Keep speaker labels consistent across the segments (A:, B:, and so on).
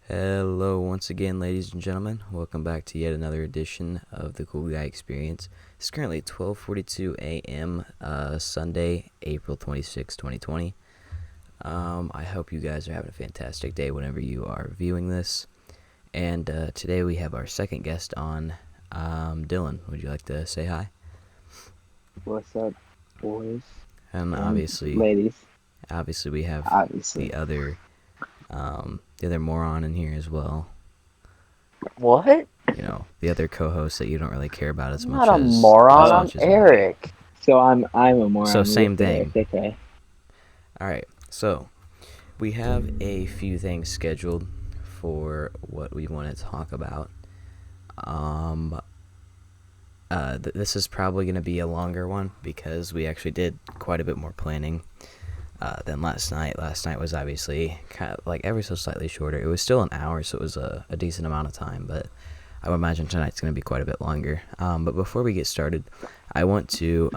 A: Hello, once again, ladies and gentlemen. Welcome back to yet another edition of the Cool Guy Experience. It's currently 12:42 a.m. Sunday, April 26, 2020. I hope you guys are having a fantastic day whenever you are viewing this. And today we have our second guest on, Dylan. Would you like to say hi?
B: What's up, boys
A: And
B: and
A: obviously,
B: ladies?
A: obviously we have
B: Obviously.
A: the other moron in here as well.
C: What?
A: The other co-host that you don't really care about as
C: I'm
A: much
C: not a
A: as
C: moron.
A: as
C: I'm
A: much as me.
C: Eric.
B: So I'm a
A: So
B: moron
A: same
B: with Eric.
A: thing.
B: Okay.
A: All right. So we have a few things scheduled for what we want to talk about. Um, this is probably going to be a longer one because we actually did quite a bit more planning than last night. Last night was obviously kind of like ever so slightly shorter. It was still an hour, so it was a decent amount of time, but I would imagine tonight's going to be quite a bit longer. But before we get started, I want to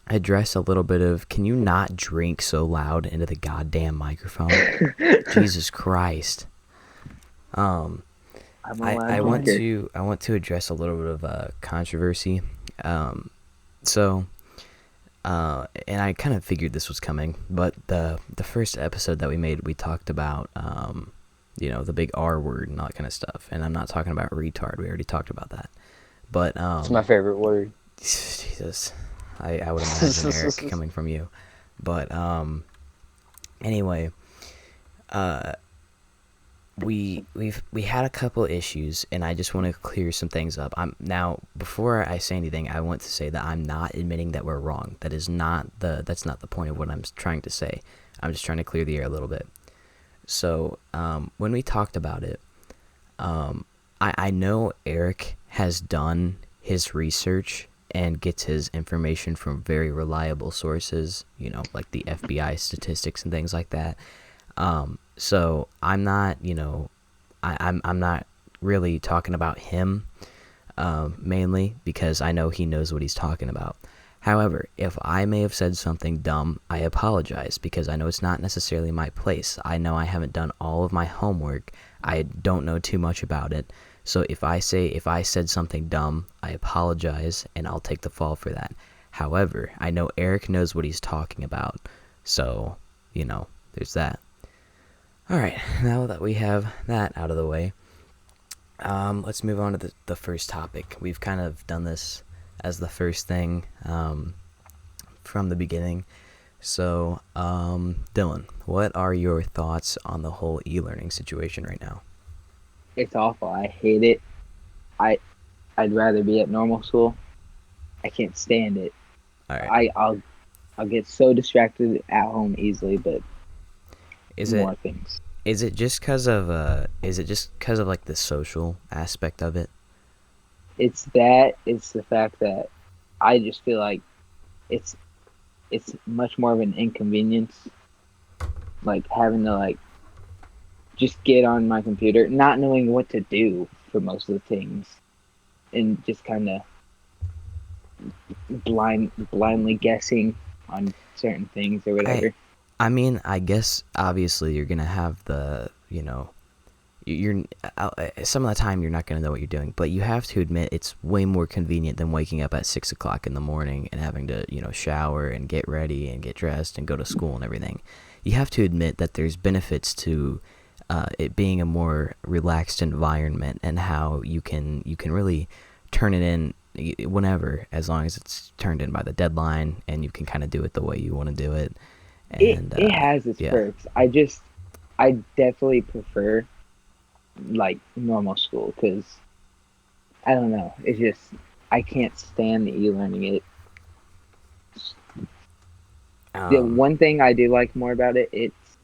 A: address a little bit of, can you not drink so loud into the goddamn microphone? Jesus Christ. Um,
B: I'm a
A: I
B: loud
A: want
B: drinker.
A: to address a little bit of controversy. Um, so and I kind of figured this was coming, but the first episode that we made, we talked about the big R word and all that kind of stuff, and I'm not talking about retard. We already talked about that, but
C: It's my favorite word.
A: Jesus, I would imagine, Eric, coming from you, but anyway, uh we had a couple issues, and I just want to clear some things up. I'm now, before I say anything, I want to say that I'm not admitting that we're wrong. That's not the point of what I'm trying to say. I'm just trying to clear the air a little bit. So when we talked about it, I know Eric has done his research and gets his information from very reliable sources, like the FBI statistics and things like that. So I'm not, I'm not really talking about him, mainly because I know he knows what he's talking about. However, if I may have said something dumb, I apologize, because I know it's not necessarily my place. I know I haven't done all of my homework. I don't know too much about it. So if I said something dumb, I apologize, and I'll take the fall for that. However, I know Eric knows what he's talking about. So, there's that. Alright, now that we have that out of the way, let's move on to the first topic. We've kind of done this as the first thing from the beginning. So, Dylan, what are your thoughts on the whole e-learning situation right now?
B: It's awful. I hate it. I I'd rather be at normal school. I can't stand it.
A: Alright,
B: I'll get so distracted at home easily, but
A: is it
B: more things.
A: is it just cause of like the social aspect of it?
B: It's that. It's the fact that I just feel like it's it's much more of an inconvenience. Like having to just get on my computer, not knowing what to do for most of the things, and just kind of blindly guessing on certain things or
A: I
B: whatever.
A: I mean, I guess obviously you're gonna have you're some of the time you're not gonna know what you're doing, but you have to admit it's way more convenient than waking up at 6 o'clock in the morning and having to shower and get ready and get dressed and go to school and everything. You have to admit that there's benefits to it being a more relaxed environment, and how you can really turn it in whenever, as long as it's turned in by the deadline, and you can kind of do it the way you want to do it. And
B: It has its
A: yeah.
B: perks. I definitely prefer like normal school because I don't know. It's just I can't stand the e-learning. The
A: um
B: one thing I do like more about it, it's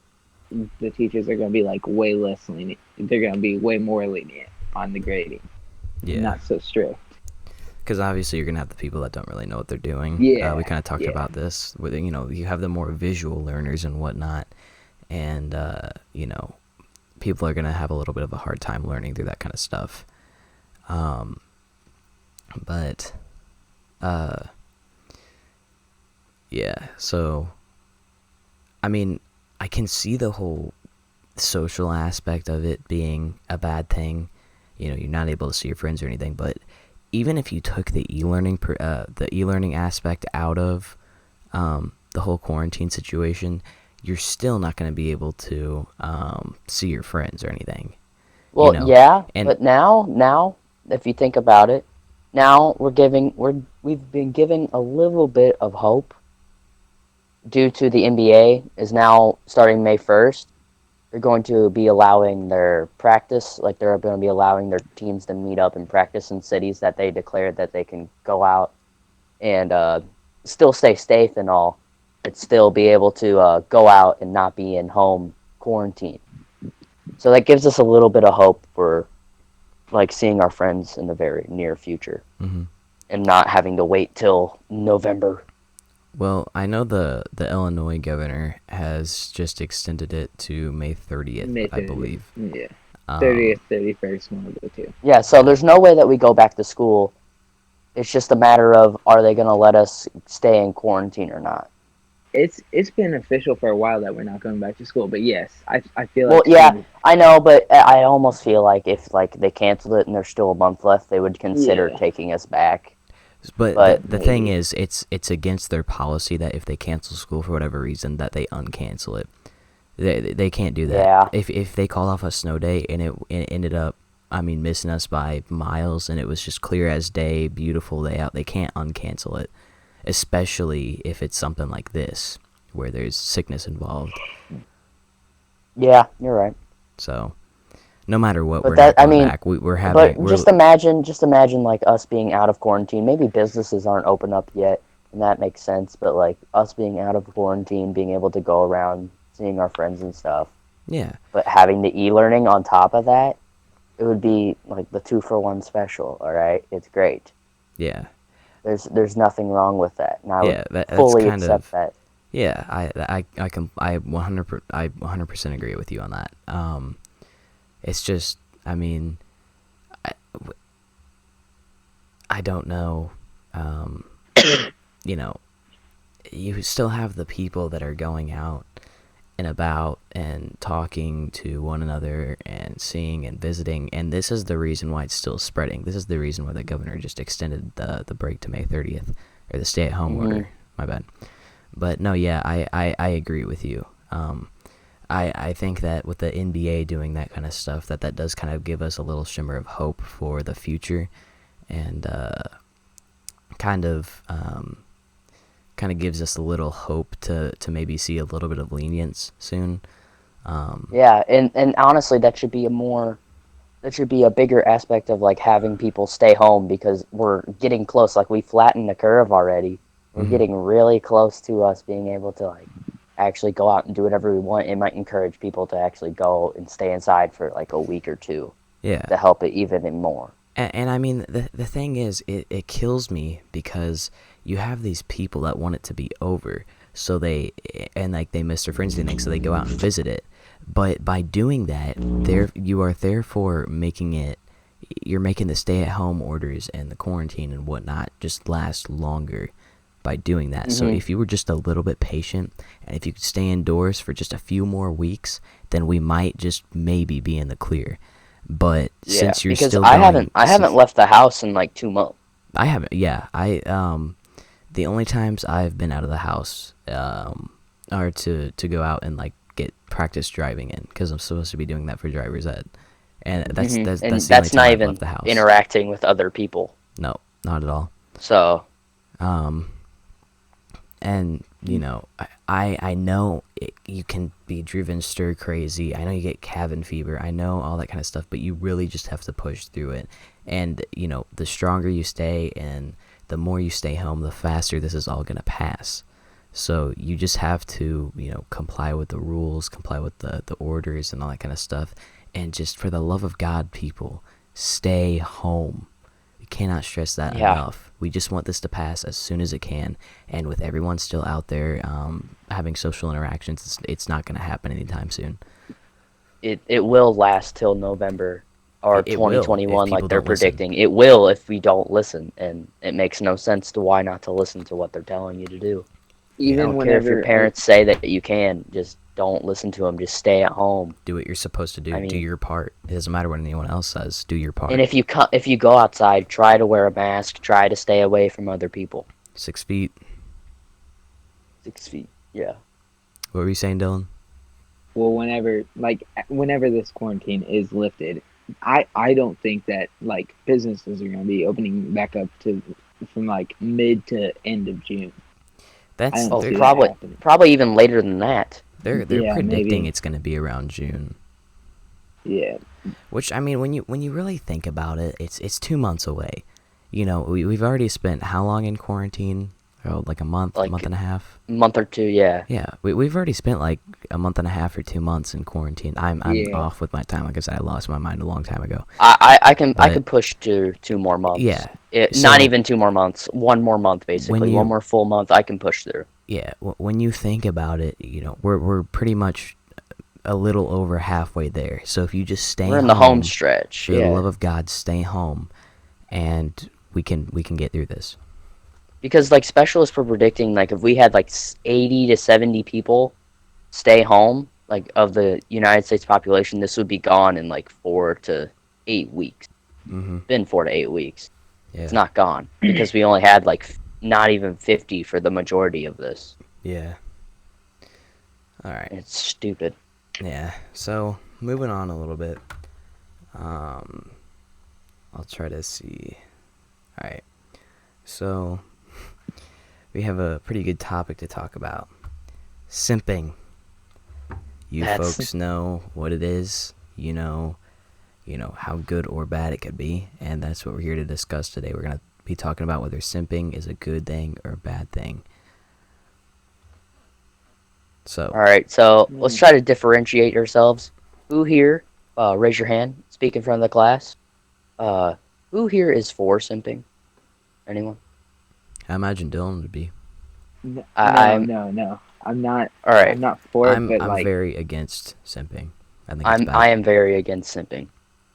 B: the teachers are going to be like way less lenient. They're going to be way more lenient on the grading,
A: yeah,
B: not so strict.
A: because obviously you're gonna have the people that don't really know what they're doing. We
B: Yeah,
A: kind of talked
B: yeah.
A: about this, where you have the more visual learners and whatnot, and people are gonna have a little bit of a hard time learning through that kind of stuff. Um, but uh, yeah. So I mean, I can see the whole social aspect of it being a bad thing. You're not able to see your friends or anything. But even if you took the e-learning aspect out of the whole quarantine situation, you're still not going to be able to see your friends or anything.
C: Well,
A: You know,
C: yeah,
A: and
C: but now, if you think about it, now we've been giving a little bit of hope due to the NBA is now starting May 1st. They're going to be allowing their practice, like they're going to be allowing their teams to meet up and practice in cities that they declared that they can go out and still stay safe and all, but still be able to go out and not be in home quarantine. So that gives us a little bit of hope for like seeing our friends in the very near future
A: mhm.
C: and not having to wait till November.
A: Well, I know the Illinois governor has just extended it to May 30th,
B: May
A: I
B: 30th.
A: believe.
B: Yeah.
A: Um,
B: 30th, 31st, one of the two.
C: Yeah, so there's no way that we go back to school. It's just a matter of are they going to let us stay in quarantine or not.
B: It's been official for a while that we're not going back to school, but yes, I feel
C: Well,
B: like
C: yeah,
B: soon.
C: I know, but I almost feel like if like they canceled it and there's still a month left, they would consider
B: Yeah,
C: taking us back.
A: but the
C: But
A: the thing
B: maybe.
A: is, it's against their policy that if they cancel school for whatever reason, that they uncancel it. They can't do that.
C: yeah,
A: If they called off a snow day and it ended up, I mean, missing us by miles, and it was just clear as day, beautiful day out, they can't uncancel it, especially if it's something like this where there's sickness involved.
C: yeah, you're right.
A: So no matter what,
C: But
A: we're not
C: that I
A: going
C: mean,
A: back. We're having
C: but
A: we're
C: just imagine like us being out of quarantine. Maybe businesses aren't open up yet, and that makes sense. But like us being out of quarantine, being able to go around, seeing our friends and stuff,
A: yeah,
C: but having the e-learning on top of that, it would be like the 2-for-1 special. All right, it's great.
A: yeah,
C: There's nothing wrong with that, and I would
A: yeah. That's
C: fully
A: kind
C: accept
A: of
C: that.
A: yeah. I 100% agree with you on that. It's just, I mean, I, I don't know. Um, you know, you still have the people that are going out and about and talking to one another and seeing and visiting, and this is the reason why it's still spreading. This is the reason why the governor just extended the break to May 30th, or the stay-at-home
C: Hmm.
A: order. My bad. But no, yeah, I agree with you. I think that with the NBA doing that kind of stuff, that does kind of give us a little shimmer of hope for the future, and kind of kind of gives us a little hope to maybe see a little bit of lenience soon.
C: Yeah, and honestly, that should be a bigger aspect of like having people stay home because we're getting close. Like we flattened the curve already. We're
A: Mhm.
C: getting really close to us being able to like actually go out and do whatever we want. It might encourage people to actually go and stay inside for like a week or two
A: Yeah,
C: to help it even more.
A: and I mean the thing is, it kills me because you have these people that want it to be over, so they miss their friends and things, so they go out and visit it. But by doing that, you are therefore making it, you're making the stay-at-home orders and the quarantine and whatnot just last longer by doing that. So
C: Hmm.
A: if you were just a little bit patient, and if you could stay indoors for just a few more weeks, then we might just maybe be in the clear. But
C: Yeah,
A: since you're
C: because
A: still going,
C: I haven't left the house in like 2 months.
A: I haven't. Yeah, the only times I've been out of the house are to go out and like get practice driving in, because I'm supposed to be doing that for driver's ed, and that's
C: Hmm.
A: that's
C: And
A: that's the only
C: that's
A: time
C: not
A: I've left
C: even
A: the house.
C: interacting with other people.
A: No, not at all.
C: So
A: Um, and I know you can be driven stir crazy. I know you get cabin fever. I know all that kind of stuff, but you really just have to push through it. And the stronger you stay and the more you stay home, the faster this is all gonna pass. So you just have to comply with the rules, comply with the orders and all that kind of stuff. And just for the love of God, people, stay home. We cannot stress that
C: yeah,
A: enough. We just want this to pass as soon as it can. And with everyone still out there having social interactions, it's not going to happen anytime soon.
C: it will last till November or
A: It will if
C: 2021 like
A: people
C: they're
A: don't listen.
C: predicting. It will if we don't listen, and it makes no sense to why not to listen to what they're telling you to do.
A: Yeah.
C: I
B: Even
C: don't care if your
B: whenever,
C: parents say that you can. Just don't listen to them. Just stay at home.
A: Do what you're supposed to do.
C: I
A: Do
C: mean,
A: your part. It doesn't matter what anyone else says. Do your
C: and
A: part.
C: if you go outside, try to wear a mask. Try to stay away from other people.
A: 6 feet.
C: 6 feet. Yeah.
A: What were you saying, Dylan?
B: well, whenever this quarantine is lifted, I don't think that like businesses are going to be opening back up to from like mid to end of June. I
A: That's
B: don't
C: Oh,
B: see that
C: probably
B: happening.
C: probably even later than that.
A: they're
B: Yeah,
A: predicting
B: maybe.
A: it's going to be around June.
B: Yeah,
A: Which, I mean, when you really think about it, it's 2 months away. You know, we've already spent how long in quarantine? Oh, like a month,
C: Like-
A: month and a half.
C: Month or two. Yeah.
A: Yeah, we've already spent like a month and a half or 2 months in quarantine. I'm
B: Yeah.
A: off with my time. Like I said, I lost my mind a long time ago.
C: I can
A: But-
C: push to 2 more months.
A: Yeah.
C: Not
A: So-
C: even 2 more months. 1 more month basically.
A: you-
C: 1 more full month I can push through.
A: Yeah, when you think about it, you know, we're pretty much a little over halfway there. So if you just stay
C: We're in the home stretch.
A: for the
C: Yeah.
A: love of God, stay home, and we can get through this.
C: Because like specialists were predicting, like if we had like 80 to 70 people stay home, like of the United States population, this would be gone in like 4 to 8 weeks.
A: Mm-hmm.
C: Been 4 to 8 weeks.
A: Yeah.
C: It's not gone because we only had like not even 50 for the majority of this.
A: Yeah. All right.
C: It's stupid.
A: Yeah. So moving on a little bit. I'll try to see. All right. So we have a pretty good topic to talk about. Simping. You
C: That's-
A: folks know what it is. You know how good or bad it could be, and that's what we're here to discuss today. We're gonna be talking about whether simping is a good thing or a bad thing. So,
C: All right, so let's try to differentiate ourselves. Who here, raise your hand, speak in front of the class. Who here is for simping? Anyone?
A: I imagine Dylan would be.
B: no,
C: I'm-
B: no. I'm not.
C: All right,
B: I'm not for it,
A: I'm
B: but like,
A: very against simping. I think it's bad.
C: I am very against simping.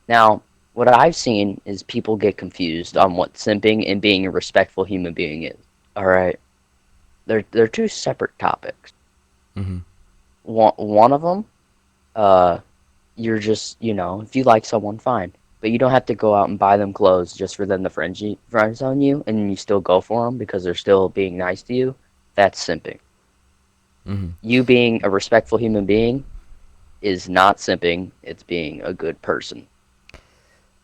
C: Now, what I've seen is people get confused on what simping and being a respectful human being is. All right, they're two separate topics.
A: Mm-hmm.
C: One of them, you're just, if you like someone, fine, but you don't have to go out and buy them clothes just for them to friend zone you, and you still go for them because they're still being nice to you. That's simping.
A: Mm-hmm.
C: You being a respectful human being is not simping. It's being a good person.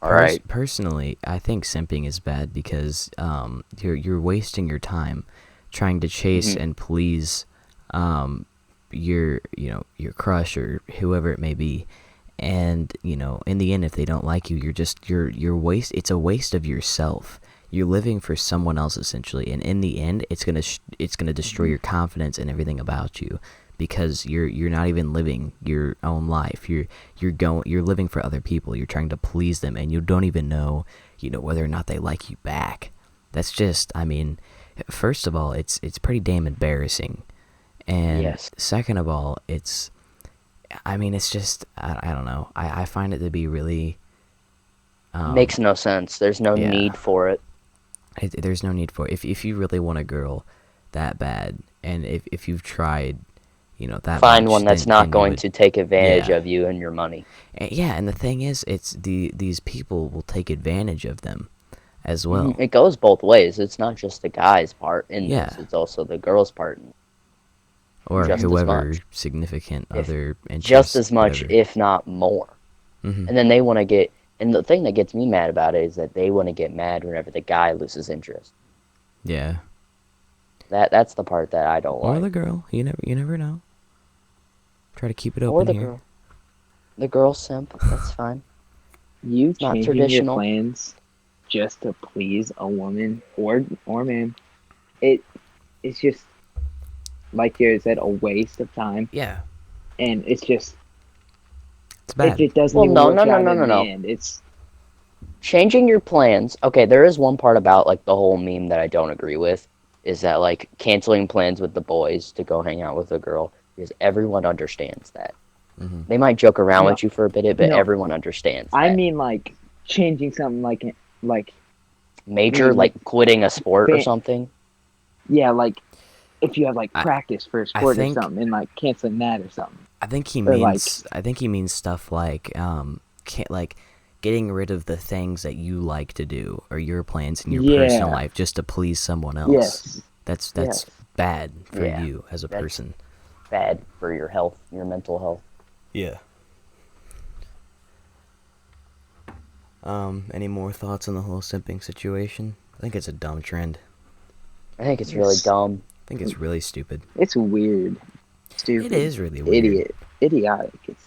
C: All right.
A: Personally, I think simping is bad because you're wasting your time trying to chase
C: Mhm.
A: and please your crush or whoever it may be, and in the end, if they don't like you, it's a waste of yourself. You're living for someone else essentially, and in the end, it's gonna destroy your confidence and everything about you because you're not even living your own life. You're living for other people. You're trying to please them, and you don't even know whether or not they like you back. That's just, I mean, first of all, it's pretty damn embarrassing, and
C: Yes.
A: second of all, it's just I don't know. I find it to be really
C: Makes no sense. There's no
A: yeah.
C: need for it.
A: There's no need for it. If you really want a girl that bad, and if you've tried, that
C: Find
A: much,
C: one that's
A: then
C: not
A: you
C: going
A: would-
C: to take advantage
A: Yeah.
C: of you and your money.
A: Yeah, and the thing is, it's these people will take advantage of them as well.
C: It goes both ways. It's not just the guy's part in
A: Yeah.
C: this. It's also the girl's part.
A: Or
C: just as
A: whoever
C: much.
A: significant
C: If-
A: other interests,
C: Just as much,
A: whatever.
C: if not more.
A: Mhm.
C: And then they want to get. And the thing that gets me mad about it is that they want to get mad whenever the guy loses interest.
A: Yeah,
C: That's the part that I don't
A: or
C: like.
A: the girl. You never know. Try to keep it
C: Or
A: open
C: the
A: here.
C: girl. The girl simp. That's fine.
B: you
C: not
B: changing your
C: traditional.
B: plans just to please a woman or man, it's just like you said, a waste of time,
A: Yeah,
B: and it's just
A: it's bad.
B: it doesn't
C: Well,
B: even
C: no,
B: work
C: no, no,
B: out
C: no,
B: in
C: no,
B: the
C: no.
B: end. It's
C: Changing your plans. Okay, there is one part about like the whole meme that I don't agree with. Is that like canceling plans with the boys to go hang out with a girl because everyone understands that.
A: Mhm.
C: They might joke around
B: No.
C: with you for a bit, but
B: No.
C: everyone understands.
B: I
C: that.
B: mean like changing something like
C: major,
B: Mm,
C: like quitting a sport or
B: fa-
C: something.
B: yeah, like if you have like
A: I-
B: practice for a
A: I
B: sport or
A: think-
B: something, and like canceling that or something.
A: I think he
B: Or, like-
A: means stuff like can't like getting rid of the things that you like to do or your plans in your personal
B: Yeah.
A: life just to please someone else.
B: Yes.
A: That's
B: Yes.
A: bad for
C: Yeah,
A: you as a
C: that's-
A: person.
C: Bad for your health, your mental health.
A: Yeah. Any more thoughts on the whole simping situation? I think it's a dumb trend.
C: I think it's really
B: Yes.
C: dumb.
A: I think it's really stupid.
B: It's weird. Stupid.
A: It is really weird.
B: Idiotic. It's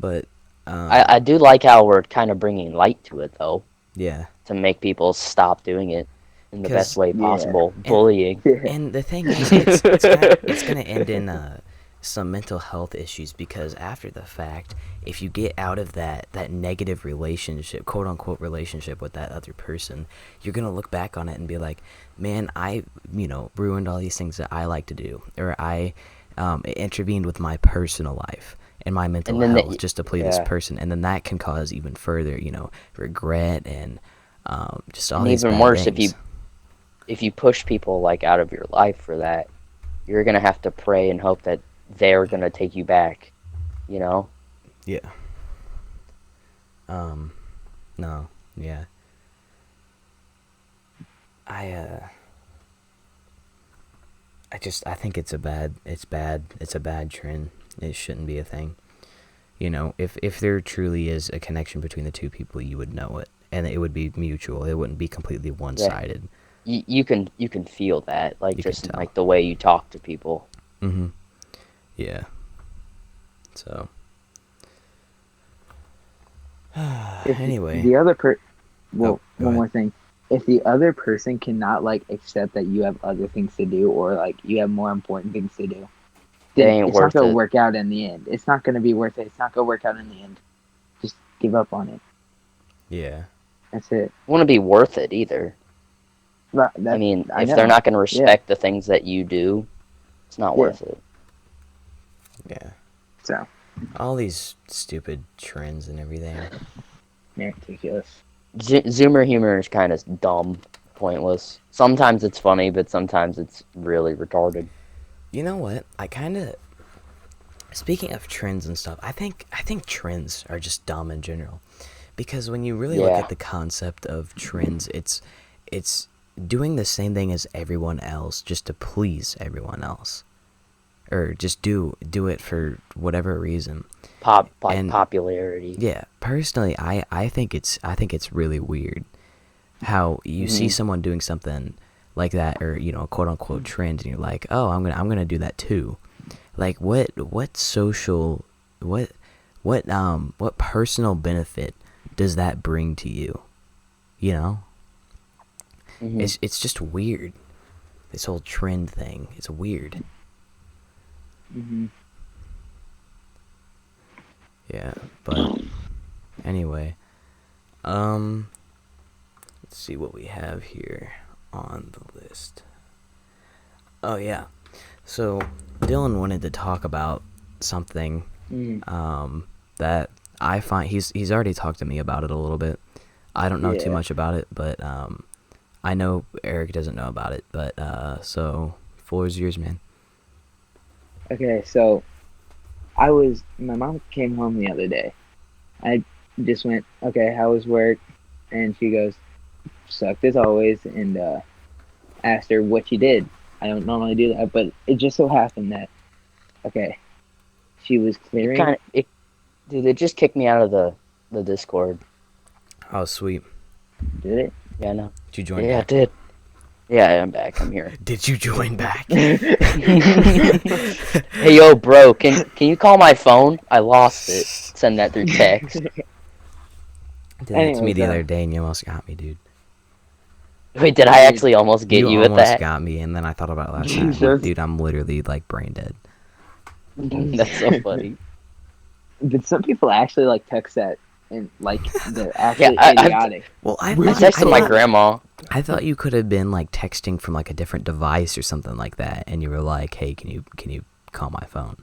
A: But
C: I do like how we're kind of bringing light to it, though,
A: yeah.
C: to make people stop doing it in the
A: 'Cause-
C: best way
B: Yeah.
C: possible. Bullying.
A: And the thing is, it's gonna end in some mental health issues because after the fact, if you get out of that negative relationship, quote unquote relationship with that other person, you're gonna look back on it and be like, man, I ruined all these things that I like to do, or I intervened with my personal life and my mental
C: And then
A: health just to please this
C: yeah.
A: person, and then that can cause even further, regret and just all
C: And
A: these
C: even
A: bad
C: worse,
A: things.
C: if you push people like out of your life for that, you're gonna have to pray and hope that they're gonna take you back. You know?
A: Yeah. No. Yeah. I think it's bad. It's a bad trend. It shouldn't be a thing. If there truly is a connection between the two people, you would know it, and it would be mutual. It wouldn't be completely one-sided.
C: You can feel that, like
A: You can
C: just in,
A: tell.
C: like the way you talk to people.
A: Mm-hmm. Yeah. So.
B: if
A: Anyway.
B: the other go
A: go
B: one more thing. If the other person cannot like accept that you have other things to do or like you have more important things to do,
C: It
B: then
C: ain't
B: it's not
C: worth
B: gonna
C: it.
B: work out in the end. It's not gonna be worth it. It's not gonna work out in the end. Just give up on it.
A: Yeah.
B: That's it.
C: Wouldn't be worth it either.
B: But
C: I mean,
B: I
C: if
B: know.
C: they're not gonna respect the things that you do, it's not
B: Yeah.
C: worth it.
A: Yeah.
B: So
A: All these stupid trends and everything.
B: yeah, ridiculous.
C: Zoomer humor is kind of dumb, pointless. Sometimes it's funny, but sometimes it's really retarded.
A: You know what? Speaking of trends and stuff, I think trends are just dumb in general. Because when you really look
C: Yeah.
A: at the concept of trends, it's doing the same thing as everyone else just to please everyone else. Or just do it for whatever reason. And-
C: Popularity.
A: Yeah, personally, I think it's really weird how you see someone doing something like that, or a quote unquote trend, and you're like, oh, I'm gonna do that too. Like, what social, what personal benefit does that bring to you?
C: Mhm.
A: It's just weird. This whole trend thing, it's weird.
B: Mm-hmm.
A: Yeah, but anyway, let's see what we have here on the list. Oh yeah, so Dylan wanted to talk about something that I find he's already talked to me about it a little bit. I don't know too
B: Yeah.
A: much about it, but I know Eric doesn't know about it. But so floor is yours, man.
B: Okay, so my mom came home the other day. I just went, okay, how was work? And she goes, sucked as always, and asked her what she did. I don't normally do that, but it just so happened that, okay, she was clearing.
C: Dude, it just kicked me out of the Discord.
A: Oh sweet,
B: Did it?
C: Yeah, I know.
A: did you join
C: Yeah, it
A: back?
C: did. Yeah, I'm back. I'm here.
A: Did you join back?
C: Hey, yo, bro, can you call my phone? I lost it. Send that through text.
A: Did that to me
B: Anyways,
A: the other day, and you almost got me, dude.
C: Wait, did I actually almost get you with
A: almost
C: that?
A: got me, and then I thought about it last night. I'm like,
B: Jesus.
A: dude, I'm literally like brain dead.
C: That's so funny.
B: Did some people actually like text that and like they're actually
C: I- I've-
B: idiotic?
A: Well, I
C: I
A: thought,
C: texted my grandma.
A: I thought you could have been like texting from like a different device or something like that, and you were like, "Hey, can you call my phone?"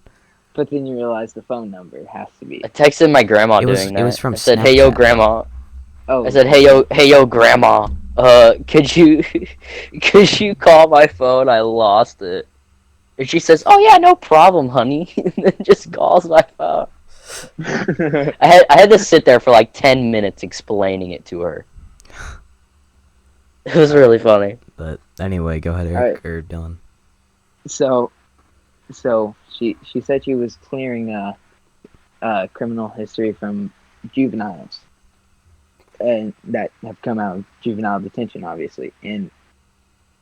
B: But then you realize the phone number has to be.
C: I texted my grandma
A: It was-
C: doing
A: it was
C: that.
A: from
C: I said, "Hey, yo,
A: Snapchat.
C: grandma."
B: Oh,
C: I said, "Hey, yo, grandma." could you could you call my phone? I lost it. And she says, "Oh yeah, no problem, honey." And then just calls my phone. I had to sit there for like 10 minutes explaining it to her. It was really funny.
A: But anyway, go ahead,
B: Alright.
A: Eric or Dylan.
B: So she said she was clearing criminal history from juveniles, and that have come out of juvenile detention, obviously. And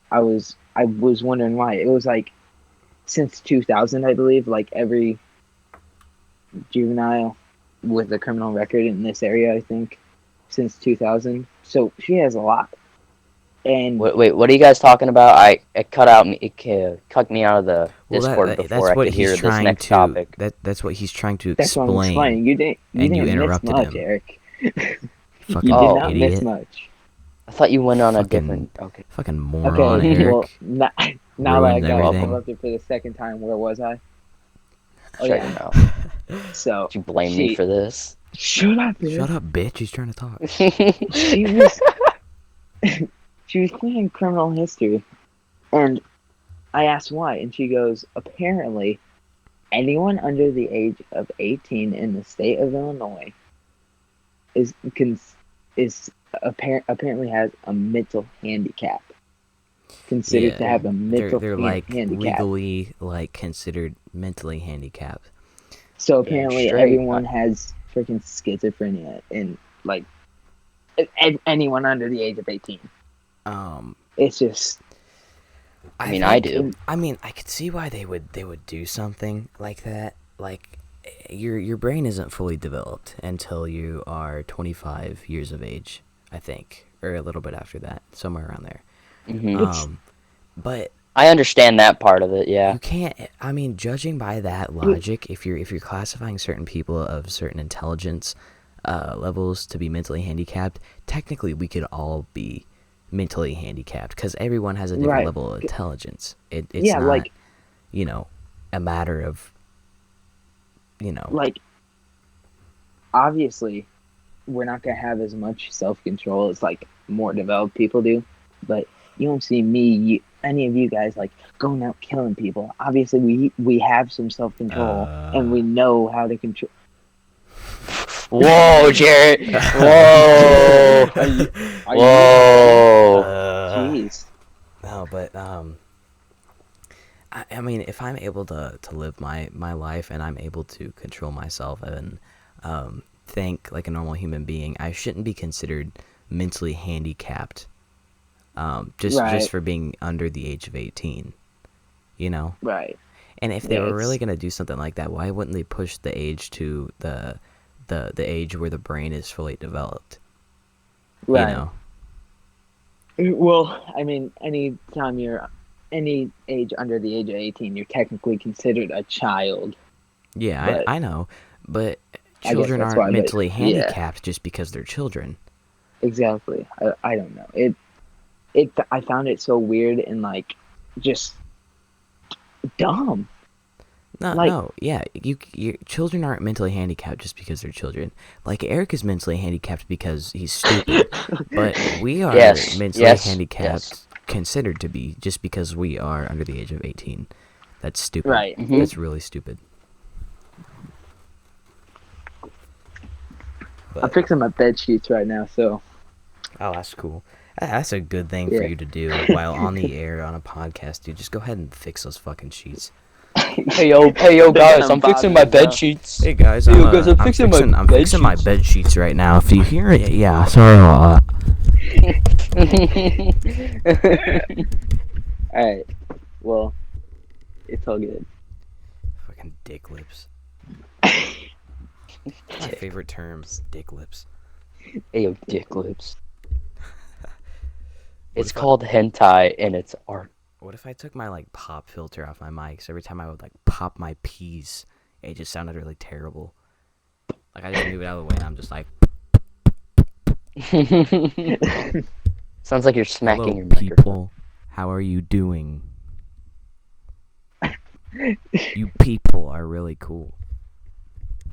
B: I was wondering why. It was like since 2000, I believe, like every juvenile with a criminal record in this area, I think, since 2000. So she has a lot. And
C: Wait, what are you guys talking about? It cut out me. It cut me out of the Discord before
A: that's
C: I
A: what
C: could hear
A: he's
C: this
A: trying
C: next
A: to.
C: topic.
A: That's what he's trying to
B: that's what I'm
A: explain.
B: explaining. You didn't
A: and you
B: miss
A: interrupted
B: much,
A: him.
B: Eric.
A: Fucking
B: You did not miss
A: idiot.
B: much.
C: I thought you went on a
A: Fucking-
C: different. Okay.
A: Fucking moron,
B: Okay,
A: Eric.
B: well, now that I
A: Ruined
B: got
A: everything.
B: interrupted for the second time, where was I? Oh,
C: Shut
B: yeah.
C: your mouth.
B: So,
C: Did you blame me for this?
B: shut up, dude.
A: Shut up, bitch. He's trying to talk.
B: She was, she was clearing criminal history, and I asked why, and she goes, apparently, anyone under the age of 18 in the state of Illinois apparently has a mental handicap. Considered to have a mental
A: they're like
B: handicap.
A: legally like considered mentally handicapped.
B: So apparently
C: straight.
B: everyone has freaking schizophrenia, and like anyone under the age of 18. It's just.
C: I mean, I do.
A: I mean, I could see why they would do something like that. Like, your brain isn't fully developed until you are 25 years of age, I think, or a little bit after that, somewhere around there.
C: Mhm.
A: But
C: I understand that part of it. Yeah.
A: you can't. I mean, judging by that logic, if you're classifying certain people of certain intelligence levels to be mentally handicapped, technically we could all be mentally handicapped because everyone has a different
B: Right.
A: level of intelligence. It's
B: Yeah,
A: not,
B: like-
A: a matter of,
B: Like, obviously, we're not gonna have as much self-control as like more developed people do, but you don't see any of you guys like going out killing people. Obviously, we have some self-control and we know how to control.
C: Whoa, Jarrett. Whoa.
B: Are you-
C: Whoa.
B: Jeez.
A: No, but I mean, if I'm able to live my life and I'm able to control myself and think like a normal human being, I shouldn't be considered mentally handicapped. Just
B: Right.
A: for being under the age of 18,
B: Right.
A: And if they
B: Yeah,
A: were really
B: it's-
A: gonna do something like that, why wouldn't they push the age to the age where the brain is fully developed?
B: Right.
A: You know?
B: Well, I mean, anytime you're any age under the age of 18, you're technically considered a child.
A: Yeah,
B: But-
A: I know, but
B: I guess
A: children
B: that's
A: aren't
B: why, but-
A: mentally
B: yeah.
A: handicapped just because they're children.
B: Exactly. I don't know. I found it so weird and like just dumb.
A: No,
B: Like-
A: no, yeah, your children aren't mentally handicapped just because they're children. Like Eric is mentally handicapped because he's stupid, but we are
C: Yes,
A: mentally
C: yes,
A: handicapped,
C: yes.
A: considered to be just because we are under the age of 18. That's stupid.
B: Right.
C: Mhm.
A: That's really stupid.
B: I'm
A: But,
B: fixing my bed sheets right now, so
A: oh, that's cool. That's a good thing for
B: Yeah.
A: you to do while on the air on a podcast, dude. Just go ahead and fix those fucking sheets.
C: Hey yo, guys, I'm fixing my bed sheets.
A: Hey guys,
C: Hey,
A: I'm,
C: guys, I'm fixing my
A: I'm
C: bed
A: fixing my
C: sheets.
A: bed sheets right now. If you hear it, yeah, sorry about that.
B: alright. Well, it's all good.
A: Fucking dick lips. My favorite term, dick lips.
C: Hey yo, dick lips.
A: What
C: It's
A: if I-
C: called hentai and it's art.
A: What if I took my like pop filter off my mic? So every time I would like pop my peas, it just sounded really terrible. Like I just move it out of the way and I'm just like,
C: Sounds like you're smacking
A: hello
C: your microphone.
A: people, how are you doing? You people are really cool.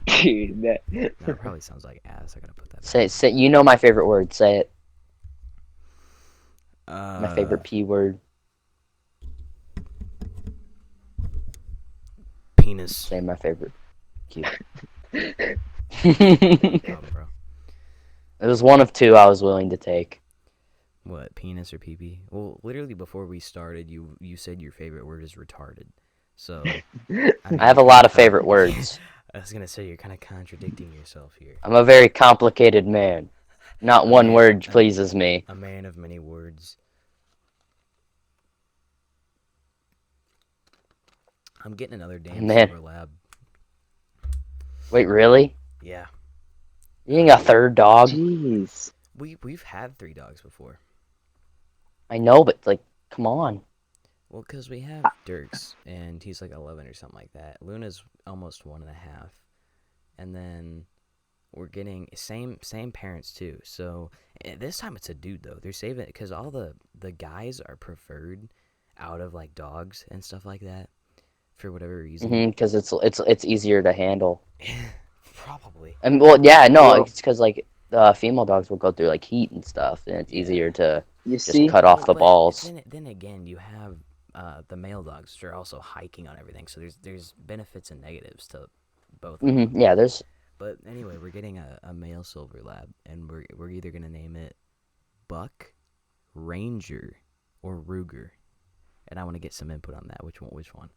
B: Dude, that
A: No, it probably sounds like ass. I gotta put that.
C: Say, you know my favorite word. Say it. My favorite P word.
A: Penis.
C: Say my favorite. Q.
A: Problem, bro.
C: It was one of two I was willing to take.
A: What, penis or pee-pee? Well, literally before we started, you said your favorite word is retarded. So, I
C: I have a lot of favorite words.
A: I was gonna say you're kind of contradicting yourself here.
C: I'm a very complicated man. Not one word pleases me.
A: A man of many words. I'm getting another damn
C: Man.
A: silver lab.
C: Wait, really?
A: Yeah,
C: You getting a third dog?
B: Jeez.
A: we've had 3 dogs before.
C: I know, but like, come on.
A: Well, because we have Dirks, and he's like 11 or something like that. Luna's almost 1.5. And then we're getting same parents too. So this time it's a dude, though. They're saving it because all the guys are preferred out of like dogs and stuff like that for whatever reason.
C: Because it's easier to handle.
A: Probably.
C: And well, yeah, no,
B: Well-
C: it's because like female dogs will go through like heat and stuff, and it's
A: Yeah.
C: easier to
B: You
C: just
B: see,
C: cut off the
A: But
C: balls.
A: Then again, you have the male dogs, which are also hiking on everything. So there's benefits and negatives to both. Of them.
C: Yeah, there's
A: But anyway, we're getting a male silver lab, and we're either gonna name it Buck, Ranger, or Ruger. And I want to get some input on that. Which one?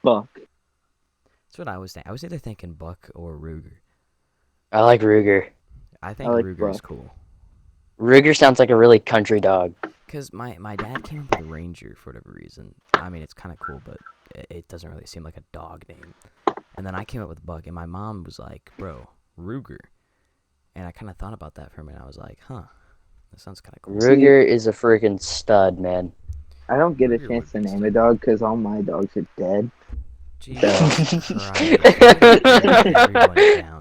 B: Buck.
A: That's what I was thinking. I was either thinking Buck or Ruger.
C: I like Ruger.
A: I think
B: like
A: Ruger is
B: Buck.
A: cool.
C: Ruger sounds like a really country dog.
A: Because my dad came up with Ranger for whatever reason. I mean, it's kind of cool, but it doesn't really seem like a dog name. And then I came up with Buck, and my mom was like, bro, Ruger. And I kind of thought about that for a minute. I was like, huh, that sounds kind of cool.
C: Ruger is a freaking stud, man.
B: I don't get a
A: Ruger
B: chance to
A: would be
B: name a dog because all my dogs are dead.
A: Jesus Christ. Everyone down.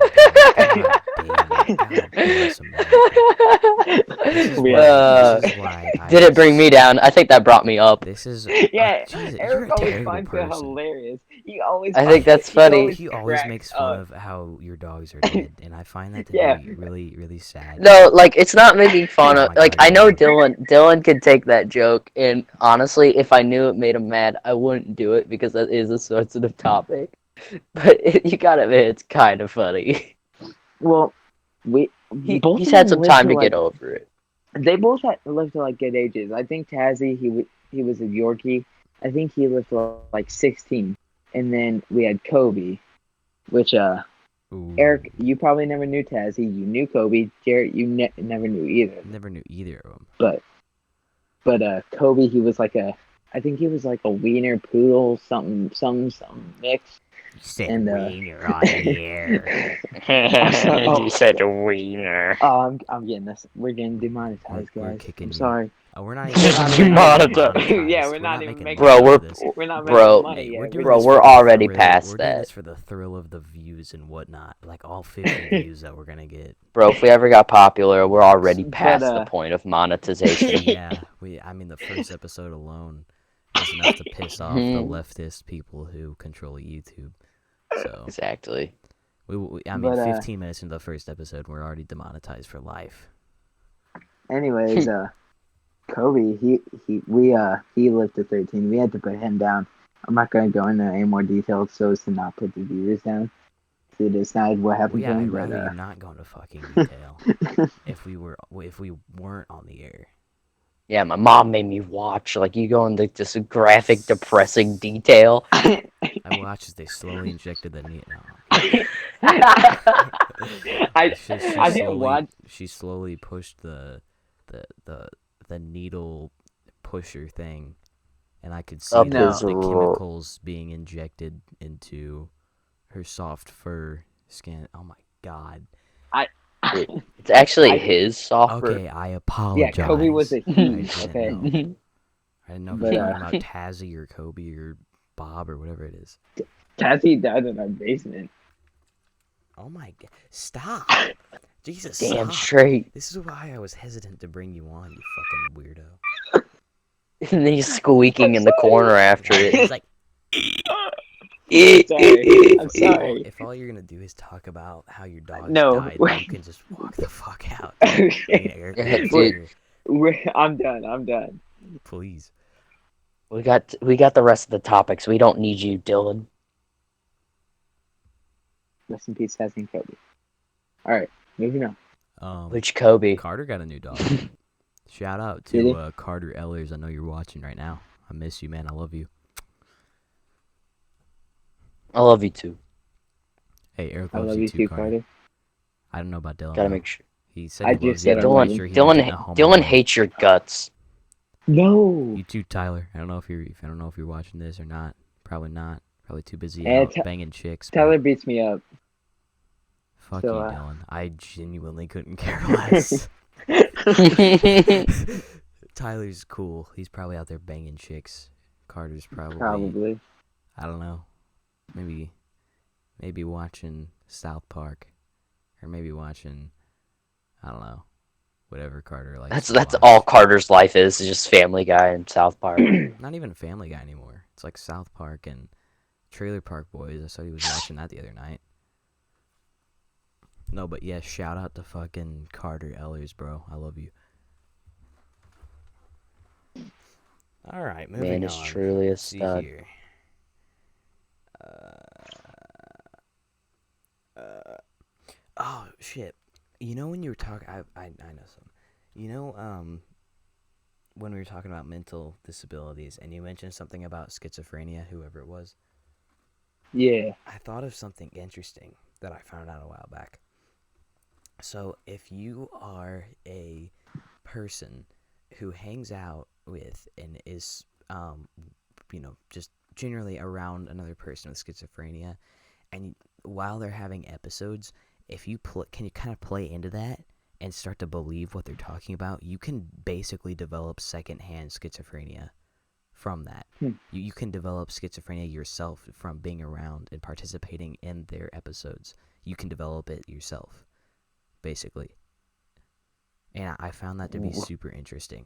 A: God bless America. This is
B: We
A: why- this is why I
C: Did it bring me down? I think that brought me up.
A: This is
B: Yeah,
A: Jesus, you're
B: Eric
A: a
B: always
A: terrible
B: finds it
A: person.
B: hilarious. He always.
C: I think that's funny.
A: He always
B: cracks
A: makes fun
B: up.
A: of how your dogs are dead, and I find that to
B: Yeah.
A: be really, really sad.
C: No, like it's not making fun
A: Oh
C: of.
A: my
C: Like
A: God,
C: I know
A: yeah.
C: Dylan could take that joke, and honestly, if I knew it made him mad, I wouldn't do it because that is a sensitive topic. But you gotta admit, it's kind of funny.
B: Well, both
C: He's
B: of
C: had
B: them
C: some
B: lived
C: time to
B: like-
C: get over it.
B: They both lived to like good ages. I think Tazzy, he was a Yorkie. I think he lived to like 16. And then we had Kobe, which
A: Ooh.
B: Eric, you probably never knew Tazzy. You knew Kobe. Jarrett, you never knew either.
A: Never knew either of them.
B: But Kobe, I think he was like a wiener poodle, something mix.
A: Said
B: And,
A: wiener on the air.
B: You
C: said a wiener.
B: Oh, I'm getting this. We're getting demonetized,
A: We're
B: guys.
A: kicking
B: I'm
A: you.
B: sorry.
A: Oh, we're not
C: Demonetized.
B: Yeah, we're not even
A: making
B: making
C: Bro,
A: money
C: we're-
A: off of this.
B: We're not
C: Bro,
B: making money
A: Hey,
B: yet.
A: we're doing
C: Bro,
A: this
C: we're
A: for the
C: already
A: thrill.
C: past
A: We're doing
C: that.
A: this for the thrill of the views and whatnot, like all 50 views that we're gonna get.
C: Bro, if we ever got popular, we're already
B: But,
C: past the point of monetization.
A: Yeah, I mean, the first episode alone is enough to piss off the
C: Mhm.
A: leftist people who control YouTube. So
C: Exactly.
A: I mean,
B: But,
A: 15 minutes into the first episode, we're already demonetized for life.
B: Anyways, Kobe, he lived to 13. We had to put him down. I'm not going to go into any more details so as to not put the viewers down to decide what
A: Well,
B: happened
A: yeah,
B: to
A: I
B: him.
A: really
B: But
A: am not going to fucking detail if we weren't on the air.
C: Yeah, my mom made me watch. Like, you go into this graphic, depressing detail.
A: I watched as they slowly injected the needle.
B: I didn't watch.
A: She slowly pushed the needle pusher thing, and I could see
C: Up
B: his
A: the
C: r-
A: chemicals being injected into her soft fur skin. Oh my god.
C: It's actually
B: I-
C: his software.
A: Okay, I apologize.
B: Yeah, Kobe was a
A: I
B: huge.
A: didn't
B: Okay.
A: know. I didn't know if
B: But,
A: we were talking about Tazzy or Kobe or Bob or whatever it is.
B: Cassie died in our basement.
A: Oh my god. Stop. Jesus,
C: Damn
A: stop.
C: straight.
A: This is why I was hesitant to bring you on, you fucking weirdo.
C: And then he's squeaking in the corner after
A: He's
C: it.
A: like,
B: I'm sorry.
A: if all you're gonna do is talk about how your dog
B: No.
A: died, then you can just walk the fuck out. I mean,
B: Okay.
A: Eric,
C: Yeah,
A: Eric's
C: dude.
A: here.
B: I'm done. I'm done.
A: Please.
C: We got the rest of the topics. We don't need you, Dylan.
B: Rest in peace, Hassan Kobe. All right, moving on.
C: Which Kobe?
A: Carter got a new dog. Shout out
B: Did he?
A: to Carter Ellers. I know you're watching right now. I miss you, man. I love you.
C: I love you too.
A: Hey, Eric
B: I
A: loves
B: love
A: you
B: you
A: too,
B: too,
A: Carter.
B: Carter.
A: I don't know about Dylan.
C: Gotta
A: though.
C: make sure.
A: He said
B: I
A: he
B: just
A: loves
B: said
A: you.
B: I
A: but I'm
B: love
A: pretty
B: you.
A: sure he was getting a
C: Dylan
A: homo.
C: hates your guts.
B: No.
A: You too, Tyler. I don't know if you're watching this or not. Probably not. Probably too busy
B: Eh,
A: out banging chicks. but
B: Tyler beats me up.
A: Fuck
B: so,
A: you, Dylan. I genuinely couldn't care less. Tyler's cool. He's probably out there banging chicks. Carter's
B: Probably.
A: I don't know. Maybe watching South Park, or maybe watching, I don't know, whatever Carter likes.
C: That's all Carter's life is just Family Guy and South Park.
A: Not even Family Guy anymore. It's like South Park and Trailer Park Boys. I saw he was watching that the other night. No, but yeah, shout out to fucking Carter Ellers, bro. I love you. All right, moving
C: Man is
A: on.
C: truly a
A: See
C: stud.
A: here. Oh shit! You know when you were talking, I know some. You know, when we were talking about mental disabilities, and you mentioned something about schizophrenia, whoever it was.
B: Yeah.
A: I thought of something interesting that I found out a while back. So, if you are a person who hangs out with and is, just generally around another person with schizophrenia, and while they're having episodes, if you can you kind of play into that and start to believe what they're talking about, you can basically develop secondhand schizophrenia from that. You can develop schizophrenia yourself from being around and participating in their episodes. You can develop it yourself, basically. And I found that to be super interesting.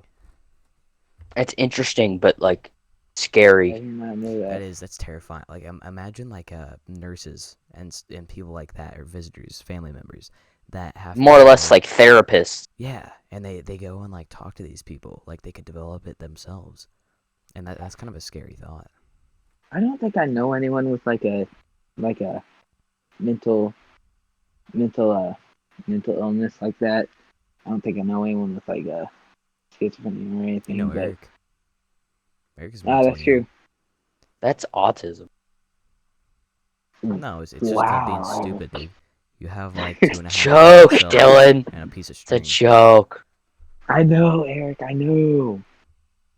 C: It's interesting, but like
B: I
C: scary.
B: did not know that.
A: That's terrifying. Like imagine like nurses and people like that, or visitors, family members that have
C: More
A: to
C: or less
A: go-
C: like therapists.
A: yeah, and they go and like talk to these people like they could develop it themselves, and that's kind of a scary thought.
B: I don't think I know anyone with like a mental illness like that. I don't think I know anyone with like a schizophrenia or anything.
A: You know
B: but
A: Eric. Eric is mentally
B: that's true.
A: ill.
C: That's autism.
A: No, it's just called being
B: Wow.
A: stupid, dude. You have like 2.5
C: Joke,
A: brain cells
C: Dylan.
A: and a piece of
C: It's a
A: string.
C: joke.
B: I know, Eric. I know.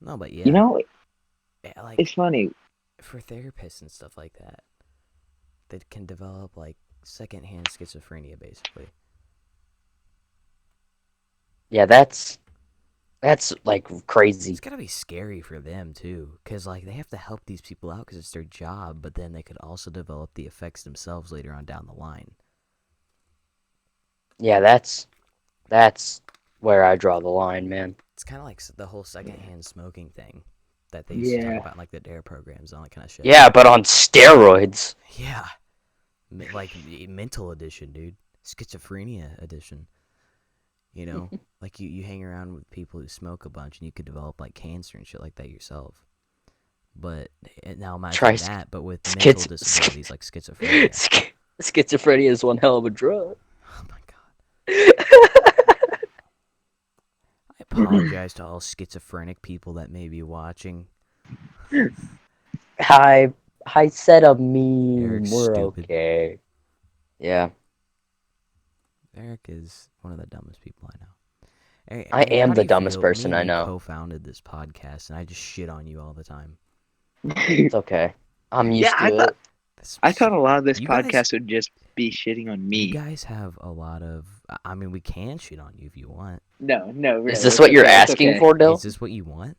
A: No, but yeah,
B: You know,
A: like
B: it's funny.
A: for therapists and stuff like that, that can develop like secondhand schizophrenia, basically.
C: Yeah, that's like crazy.
A: It's gotta be scary for them too, cause like they have to help these people out, cause it's their job. But then they could also develop the effects themselves later on down the line.
C: Yeah, that's where I draw the line, man.
A: It's kind of like the whole secondhand smoking thing that they used to talk
B: Yeah.
A: about, in, like the DARE programs and all that kind of shit.
C: Yeah, but on steroids.
A: Yeah. Like mental edition, dude. Schizophrenia edition. You know, like you hang around with people who smoke a bunch, and you could develop like cancer and shit like that yourself. But now imagine
C: Try
A: that, but with
C: schiz-
A: mental disabilities like schizophrenia.
C: Schizophrenia is one hell of a drug.
A: Oh my god. I apologize to all schizophrenic people that may be watching.
C: I said a meme.
A: Eric's
C: We're
A: stupid.
C: okay. Yeah.
A: Eric is one of the dumbest people I know. Eric,
C: I am
A: how do
C: the
A: you
C: dumbest
A: feel?
C: person
A: Me and
C: I
A: you
C: know.
A: co-founded this podcast, and I just shit on you all the time.
C: It's okay. I'm used
B: Yeah,
C: to it.
B: I thought a lot of this
A: You guys-
B: podcast would just be shitting on
A: You
B: me.
A: guys have a lot of. I mean, we can shit on you if you want.
B: No, really.
C: Is this
B: it's
C: what you're
B: okay, it's
C: asking
B: okay.
C: for, Dill?
A: Is this what you want?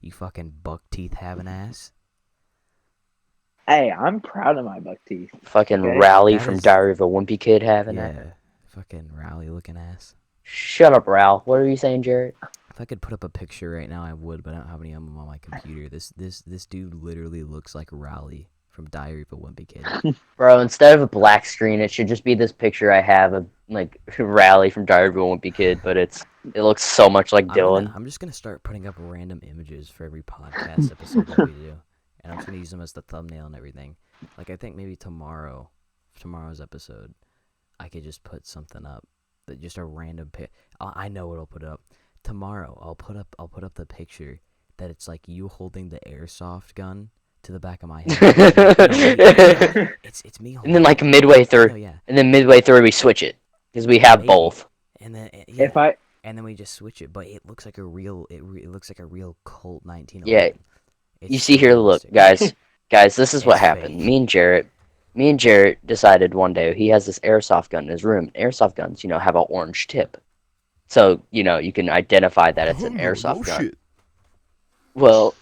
A: You fucking buck teeth having ass.
B: Hey, I'm proud of my buck teeth.
C: Fucking
B: Okay.
C: Rally
A: That
C: from
A: is-
C: Diary of a Wimpy Kid having
A: Yeah,
C: that.
A: fucking rowdy looking ass.
C: Shut up, Ral. What are you saying, Jared?
A: If I could put up a picture right now, I would, but I don't have any of them on my computer. This dude literally looks like Rowley from Diary of a Wimpy Kid.
C: Bro, instead of a black screen, it should just be this picture I have of like Rally from Diary of a Wimpy Kid, but it looks so much like Dylan.
A: I'm just gonna start putting up random images for every podcast episode that we do, and I'm just gonna use them as the thumbnail and everything. Like I think maybe tomorrow's episode, I could just put something up, that just a random pic. I know what I'll put up tomorrow. I'll put up the picture that it's like you holding the airsoft gun to the back of my head. It's me holding.
C: And then like
A: it.
C: midway through,
A: No, yeah,
C: and then midway through we switch it because we have
A: maybe.
C: both.
A: And then yeah,
B: If I
A: and then we just switch it, but it looks like a real. It looks like a real Colt 1911.
C: Yeah,
A: It's
C: you see
A: so
C: here, look,
A: realistic.
C: guys, this is what
A: It's
C: happened.
A: fake.
C: Me and Jarrett decided one day he has this airsoft gun in his room. Airsoft guns, have an orange tip, so you can identify that it's an airsoft gun. Well,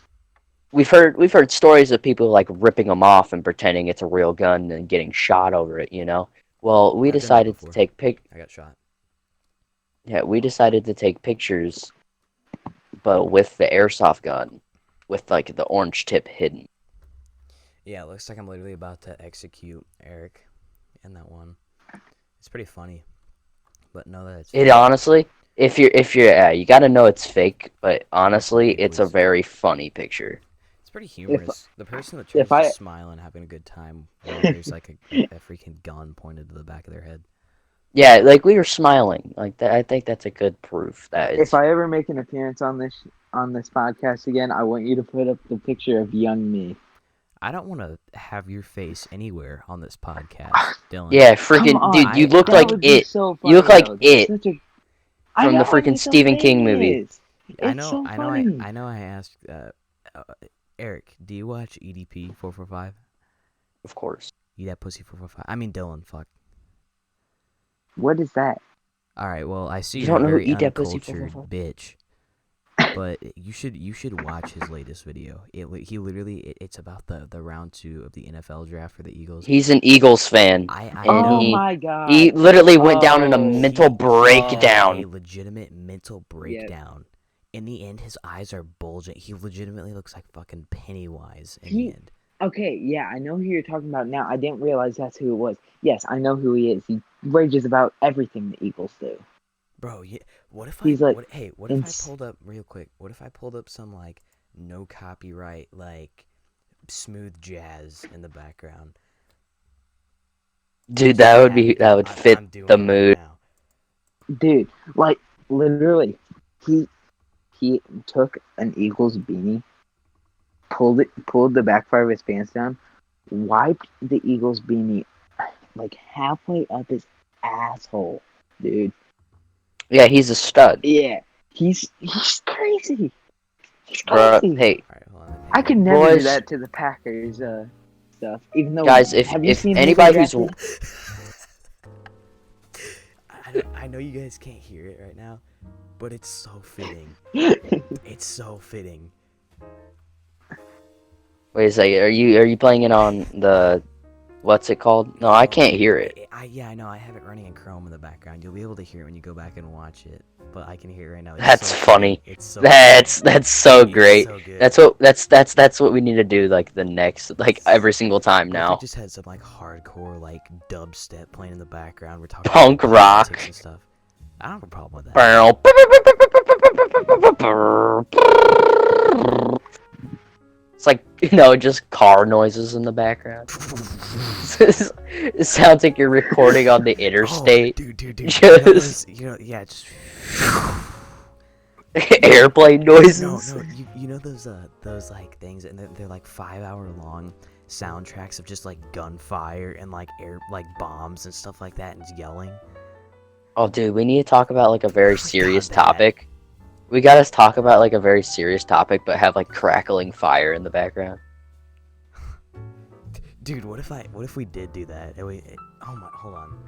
C: we've heard stories of people like ripping them off and pretending it's a real gun and getting shot over it. Well, we
A: I've done that
C: decided to
A: before.
C: take
A: I got shot.
C: Yeah, we decided to take pictures, but with the airsoft gun, with like the orange tip hidden.
A: Yeah, it looks like I'm literally about to execute Eric in that one. It's pretty funny, but know that it's
C: It
A: fake.
C: honestly, if you're you gotta know it's fake, but honestly,
A: It
C: it's a
A: was-
C: very funny picture.
A: It's pretty humorous. The person that tries to smile and having a good time while there's like a freaking gun pointed to the back of their head.
C: Yeah, like we were smiling. Like that, I think that's a good proof that it's.
B: if I ever make an appearance on this podcast again, I want you to put up the picture of young me.
A: I don't want to have your face anywhere on this podcast, Dylan.
C: Yeah,
B: Come
C: freaking
B: on,
C: dude, you look
B: that
C: like
B: would be
C: it
B: so
C: You look
B: funny,
C: like
B: though.
C: it
B: That's such a-
C: from the
B: I
C: freaking
B: it's
C: Stephen King movie.
B: hilarious.
A: I
B: It's
A: know.
B: so
A: I
B: funny.
A: know. I asked Eric. Do you watch EDP 445?
C: Of course.
A: Eat that pussy 445. I mean Dylan. Fuck.
B: What is that?
A: All right. Well, I see
C: You
A: you're a
C: don't know who
A: very
C: Eat That Pussy
A: uncultured
C: 445?
A: bitch. But you should watch his latest video. He literally it's about the round 2 of the NFL draft for the Eagles.
C: He's an Eagles fan.
A: I
C: and
A: know.
B: My god.
C: He literally went down in a
B: Oh.
C: mental
A: He
C: breakdown.
A: had a legitimate mental breakdown. In the end, his eyes are bulging. He legitimately looks like fucking Pennywise in the end.
B: Okay, yeah, I know who you're talking about now. I didn't realize that's who it was. Yes, I know who he is. He rages about everything the Eagles do.
A: Bro, yeah. What if
B: He's
A: I
B: like,
A: what if I pulled up real quick? What if I pulled up some like no copyright like smooth jazz in the background?
C: Dude, that would fit
A: I'm doing
C: the
A: it right
C: mood.
A: now.
B: Dude, like literally, he took an Eagles beanie, pulled the back part of his pants down, wiped the Eagles beanie like halfway up his asshole, dude.
C: Yeah, he's a stud.
B: Yeah, he's crazy. He's
C: Bro,
B: crazy.
C: hey,
B: Oh,
A: All right, hold on.
B: I could never do
C: Boys.
B: that to the Packers stuff. Even though,
C: guys, if
B: have you seen
C: anybody
B: Hoover
C: who's
A: I know you guys can't hear it right now, but it's so fitting.
B: Jackson?
A: It's so fitting.
C: wait a second, are you playing it on the what's it called? No, I can't hear it.
A: Yeah, I know. I have it running in Chrome in the background. You'll be able to hear it when you go back and watch it. But I can hear it right now. It's
C: That's
A: so
C: funny.
A: fitting. It's so
C: That's so
A: It's
C: great.
A: so good.
C: That's what we need to do like the next like every single time
A: What if
C: now.
A: it just had some like hardcore like dubstep playing in the background. We're talking
C: Punk
A: about
C: rock.
A: politics and stuff. I don't have a problem with that.
C: It's like just car noises in the background. It sounds like you're recording on the interstate.
A: Oh, dude.
C: Just-
A: Yeah, just
C: Airplane noises.
A: no. You know those like things, and they're like 5-hour long soundtracks of just like gunfire and like air like bombs and stuff like that, and it's yelling.
C: Oh, dude, we need to talk about like a very
A: God,
C: serious
A: that.
C: topic. We gotta talk about like a very serious topic, but have like crackling fire in the background.
A: Dude, what if we did do that? Oh my, hold on.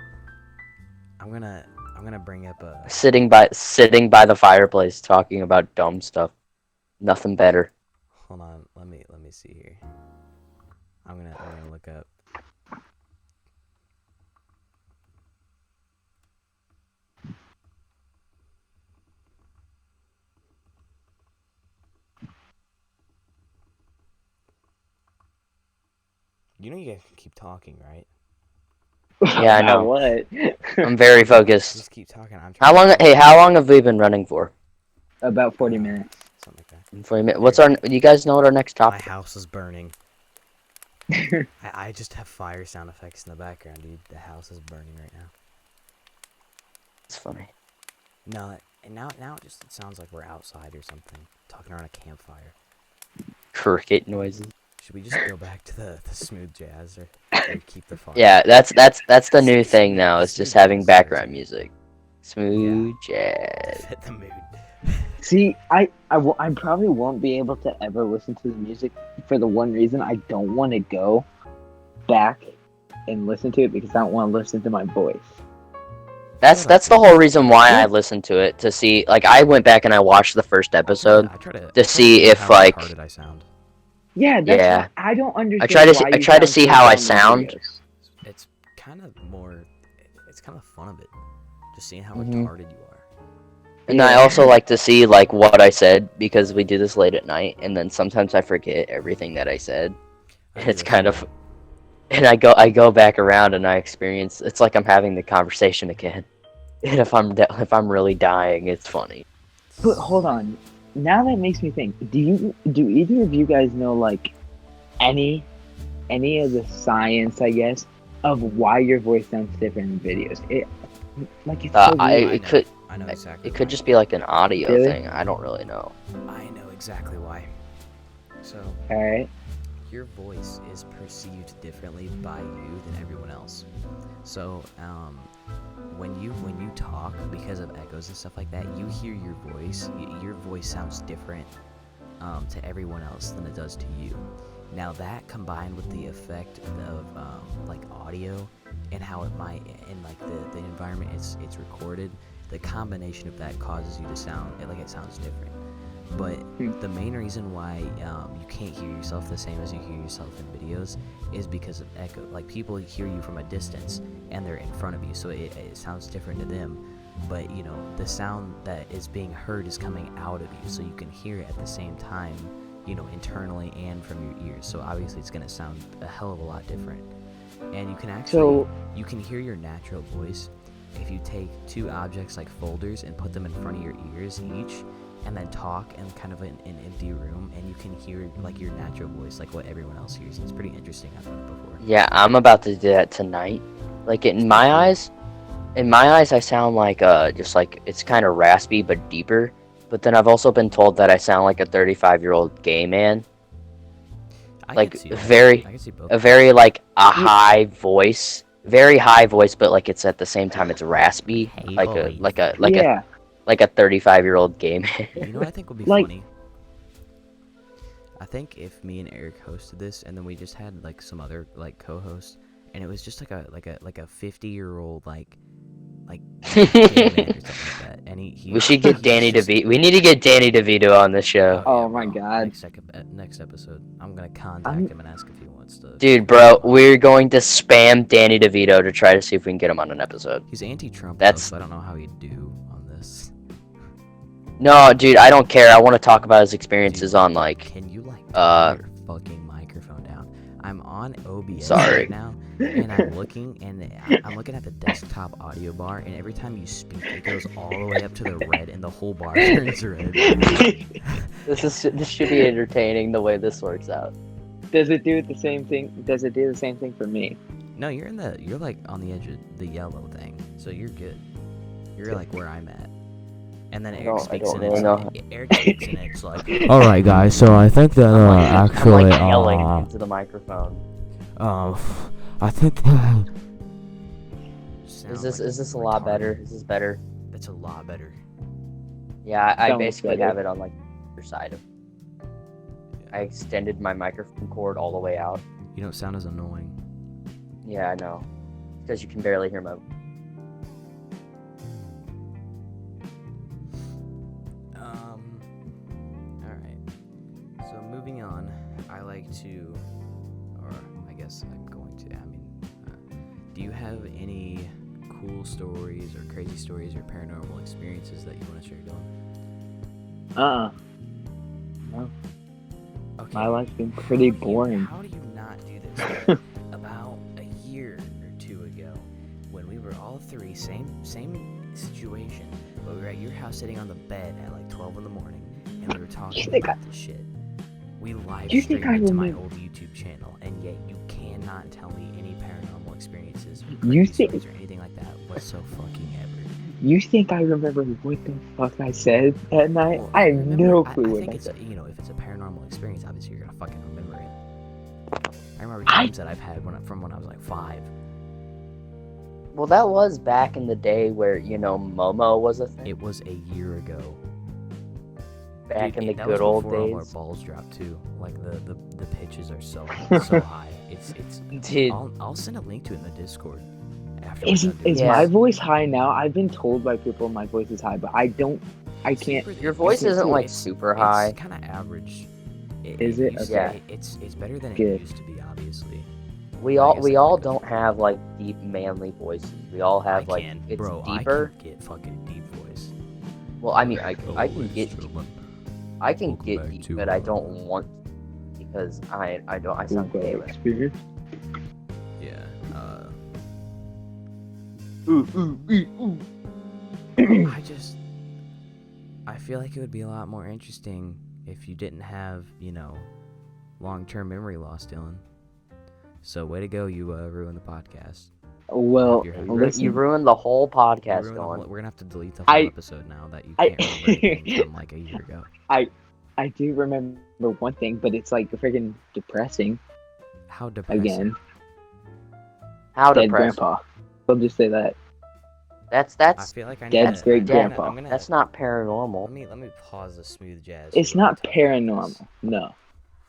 A: I'm gonna bring up a.
C: Sitting by the fireplace talking about dumb stuff. Nothing better.
A: Hold on, let me see here. I'm gonna look up. You know you guys can keep talking, right?
C: Yeah, I
B: About
C: know.
B: what?
C: I'm very focused.
A: Just keep talking. I'm
C: How
A: trying
C: long?
A: to
C: Hey, how long have we been running for?
B: About 40 minutes.
A: something like that.
C: 40 minutes. What's our? You guys know what our next
A: My
C: topic?
A: house is burning. I just have fire sound effects in the background, dude. The house is burning right now.
C: It's funny.
A: No, and now it sounds like we're outside or something, talking around a campfire.
C: Cricket noises.
A: Should we just go back to the smooth jazz or keep the fire?
C: Yeah, that's the new thing now. It's just having
A: Smooth jazz
C: background
A: is
C: music. Smooth
A: to
C: jazz.
A: fit the mood.
B: See, I probably won't be able to ever listen to the music for the one reason I don't want to go back and listen to it because I don't want to listen to my voice.
C: That's the whole reason why I listened to it, to see. Like, I went back and I watched the first episode.
A: I try
C: to see if,
A: how
C: like-
A: retarded I sound.
B: Yeah, that's
C: Yeah.
B: why I don't understand.
C: I try to see how I sound.
A: It's kind of more. It's kind of fun of it, just seeing how
C: Mhm.
A: retarded you are.
C: And I also like to see, like, what I said, because we do this late at night, and then sometimes I forget everything that I said.
A: I do
C: It's
A: that
C: kind
A: too.
C: of, and I go back around and I experience. It's like I'm having the conversation again. And if I'm really dying, it's funny.
B: But hold on, now that makes me think. Do either of you guys know like any of the science, I guess, of why your voice sounds different in videos? It's so weird.
A: I know exactly.
C: It could just be like an audio
B: Really?
C: thing. I don't really know.
A: I know exactly why. So
B: All right.
A: your voice is perceived differently by you than everyone else. So when you talk, because of echoes and stuff like that, you hear your voice. Your voice sounds different to everyone else than it does to you. Now that combined with the effect of like audio and how it might, and like the environment it's recorded, the combination of that causes you to sound like it sounds different. But the main reason why you can't hear yourself the same as you hear yourself in videos is because of echo. Like, people hear you from a distance and they're in front of you, so it sounds different to them. But you know, the sound that is being heard is coming out of you, so you can hear it at the same time, you know, internally and from your ears. So obviously it's going to sound a hell of a lot different. And you can actually you can hear your natural voice if you take two objects like folders and put them in front of your ears each, and then talk in kind of an empty room, and you can hear like your natural voice, like what everyone else hears. It's pretty interesting. I've done it before.
C: Yeah, I'm about to do that tonight. Like, in my eyes, I sound like just like, it's kind of raspy but deeper. But then I've also been told that I sound like a 35-year-old gay man.
A: I
C: Like,
A: can see that.
C: very-
A: I can see both.
C: A very like a high voice, very high voice, but like it's at the same time it's raspy,
A: Hey,
C: like
A: boy.
C: a 35-year-old gay man.
A: You know what I think would be
B: Like-
A: funny? I think if me and Eric hosted this, and then we just had like some other like co-hosts, and it was just like a 50-year-old like gay man or something like that. And he
C: We should get Danny DeVito. We need to get Danny DeVito on the show.
B: Oh my God.
A: Next episode, I'm gonna contact him and ask if he wants to.
C: Dude, bro, we're going to spam Danny DeVito to try to see if we can get him on an episode.
A: He's anti-Trump,
C: That's-
A: though, so I don't know how he'd do on this.
C: No, dude, I don't care. I want to talk about his experiences on like.
A: Can you like
C: uh,
A: turn your fucking microphone down? I'm on OBS
C: Sorry.
A: right now, and I'm looking at the desktop audio bar, and every time you speak, it goes all the way up to the red, and the whole bar turns red.
C: This should be entertaining the way this works out.
B: Does it do the same thing? Does it do the same thing for me?
A: No, you're like on the edge of the yellow thing, so you're good. You're like where I'm at. And then Eric speaks
C: don't
A: in
C: really
A: it.
C: know.
A: Eric speaks in it. It's like, all right, guys. So I think that
C: I'm like yelling into the microphone.
A: I think that.
C: Is this a lot better? Is this better?
A: That's a lot better.
C: Yeah, I
B: Sounds
C: basically
B: better.
C: have it on like the other side of. I extended my microphone cord all the way out.
A: You don't sound as annoying.
C: Yeah, I know. Because you can barely hear my.
A: Alright. So moving on, I like to, or I guess I'm going to, do you have any cool stories or crazy stories or paranormal experiences that you want to share, Dylan?
B: No.
A: Okay.
B: My life's been pretty boring.
A: How do you not do this? About a year or two ago, 3, same situation. But we were at your house sitting on the bed at like 12 in the morning, and we were talking
B: think
A: about this shit. We live
B: You think
A: streamed
B: I
A: it to my
B: remember-
A: old YouTube channel, and yet you cannot tell me any paranormal experiences,
B: You
A: creepy
B: think-
A: stories, or anything like that whatsoever.
B: You think I remember what the fuck I said at night?
A: Well,
B: I have
A: remember,
B: no
A: I
B: clue what
A: think
B: I
A: it's
B: said.
A: if it's a paranormal experience, obviously you're gonna fucking remember it. I remember
B: I-
A: times that I've had from when I was like 5.
C: Well, that was back in the day where, Momo was a thing.
A: It was a year ago.
C: Back
A: Dude,
C: in the
A: that
C: good
A: was
C: old
A: before all our
C: days.
A: balls dropped too. Like the pitches are so high. It's
C: Dude,
A: I'll send a link to it in the Discord after.
B: Is
A: we're done doing
C: Yeah.
B: my
A: this.
B: voice high now? I've been told by people my voice is high, but I can't.
A: Super-
C: your voice
B: it's-
C: isn't like
A: it's-
C: super high.
A: It's kind of average.
B: Is it?
A: used
C: Okay.
A: to- it's better than
B: Good.
A: it used to be, obviously.
C: We
A: I
C: all
A: guess
C: we
A: I
C: all
A: could-
C: don't have like deep manly voices. We all have
A: I
C: like
A: can,
C: it's
A: bro.
C: deeper.
A: I can get fucking deep voice.
C: Well, I mean, I can
A: Ladies
C: get
A: and gentlemen,
C: I can
A: welcome
C: get
A: back
C: deep,
A: to,
C: but I don't want because I sound gay. Right?
B: experience.
A: Yeah. I feel like it would be a lot more interesting if you didn't have, long-term memory loss, Dylan. So way to go, you ruined the podcast.
B: Well,
A: You're-
B: listen,
C: You ruined the whole
A: You
C: podcast
A: ruined the
C: going.
A: whole- we're gonna have to delete the whole
B: I-
A: episode now that you
B: I-
A: can't remember anything from like a year ago.
B: I do remember one thing, but it's like freaking depressing.
A: How depressing.
B: Again,
C: How
B: dead
C: depressing.
B: grandpa. I'll just say that.
A: I
C: That's
A: feel like I
B: Dead
A: need to,
B: great
A: I'm gonna-
B: grandpa.
A: I'm gonna-
C: that's not paranormal.
A: Let me pause the smooth jazz.
B: It's
A: so we can
B: not
A: talk about this.
B: paranormal. No,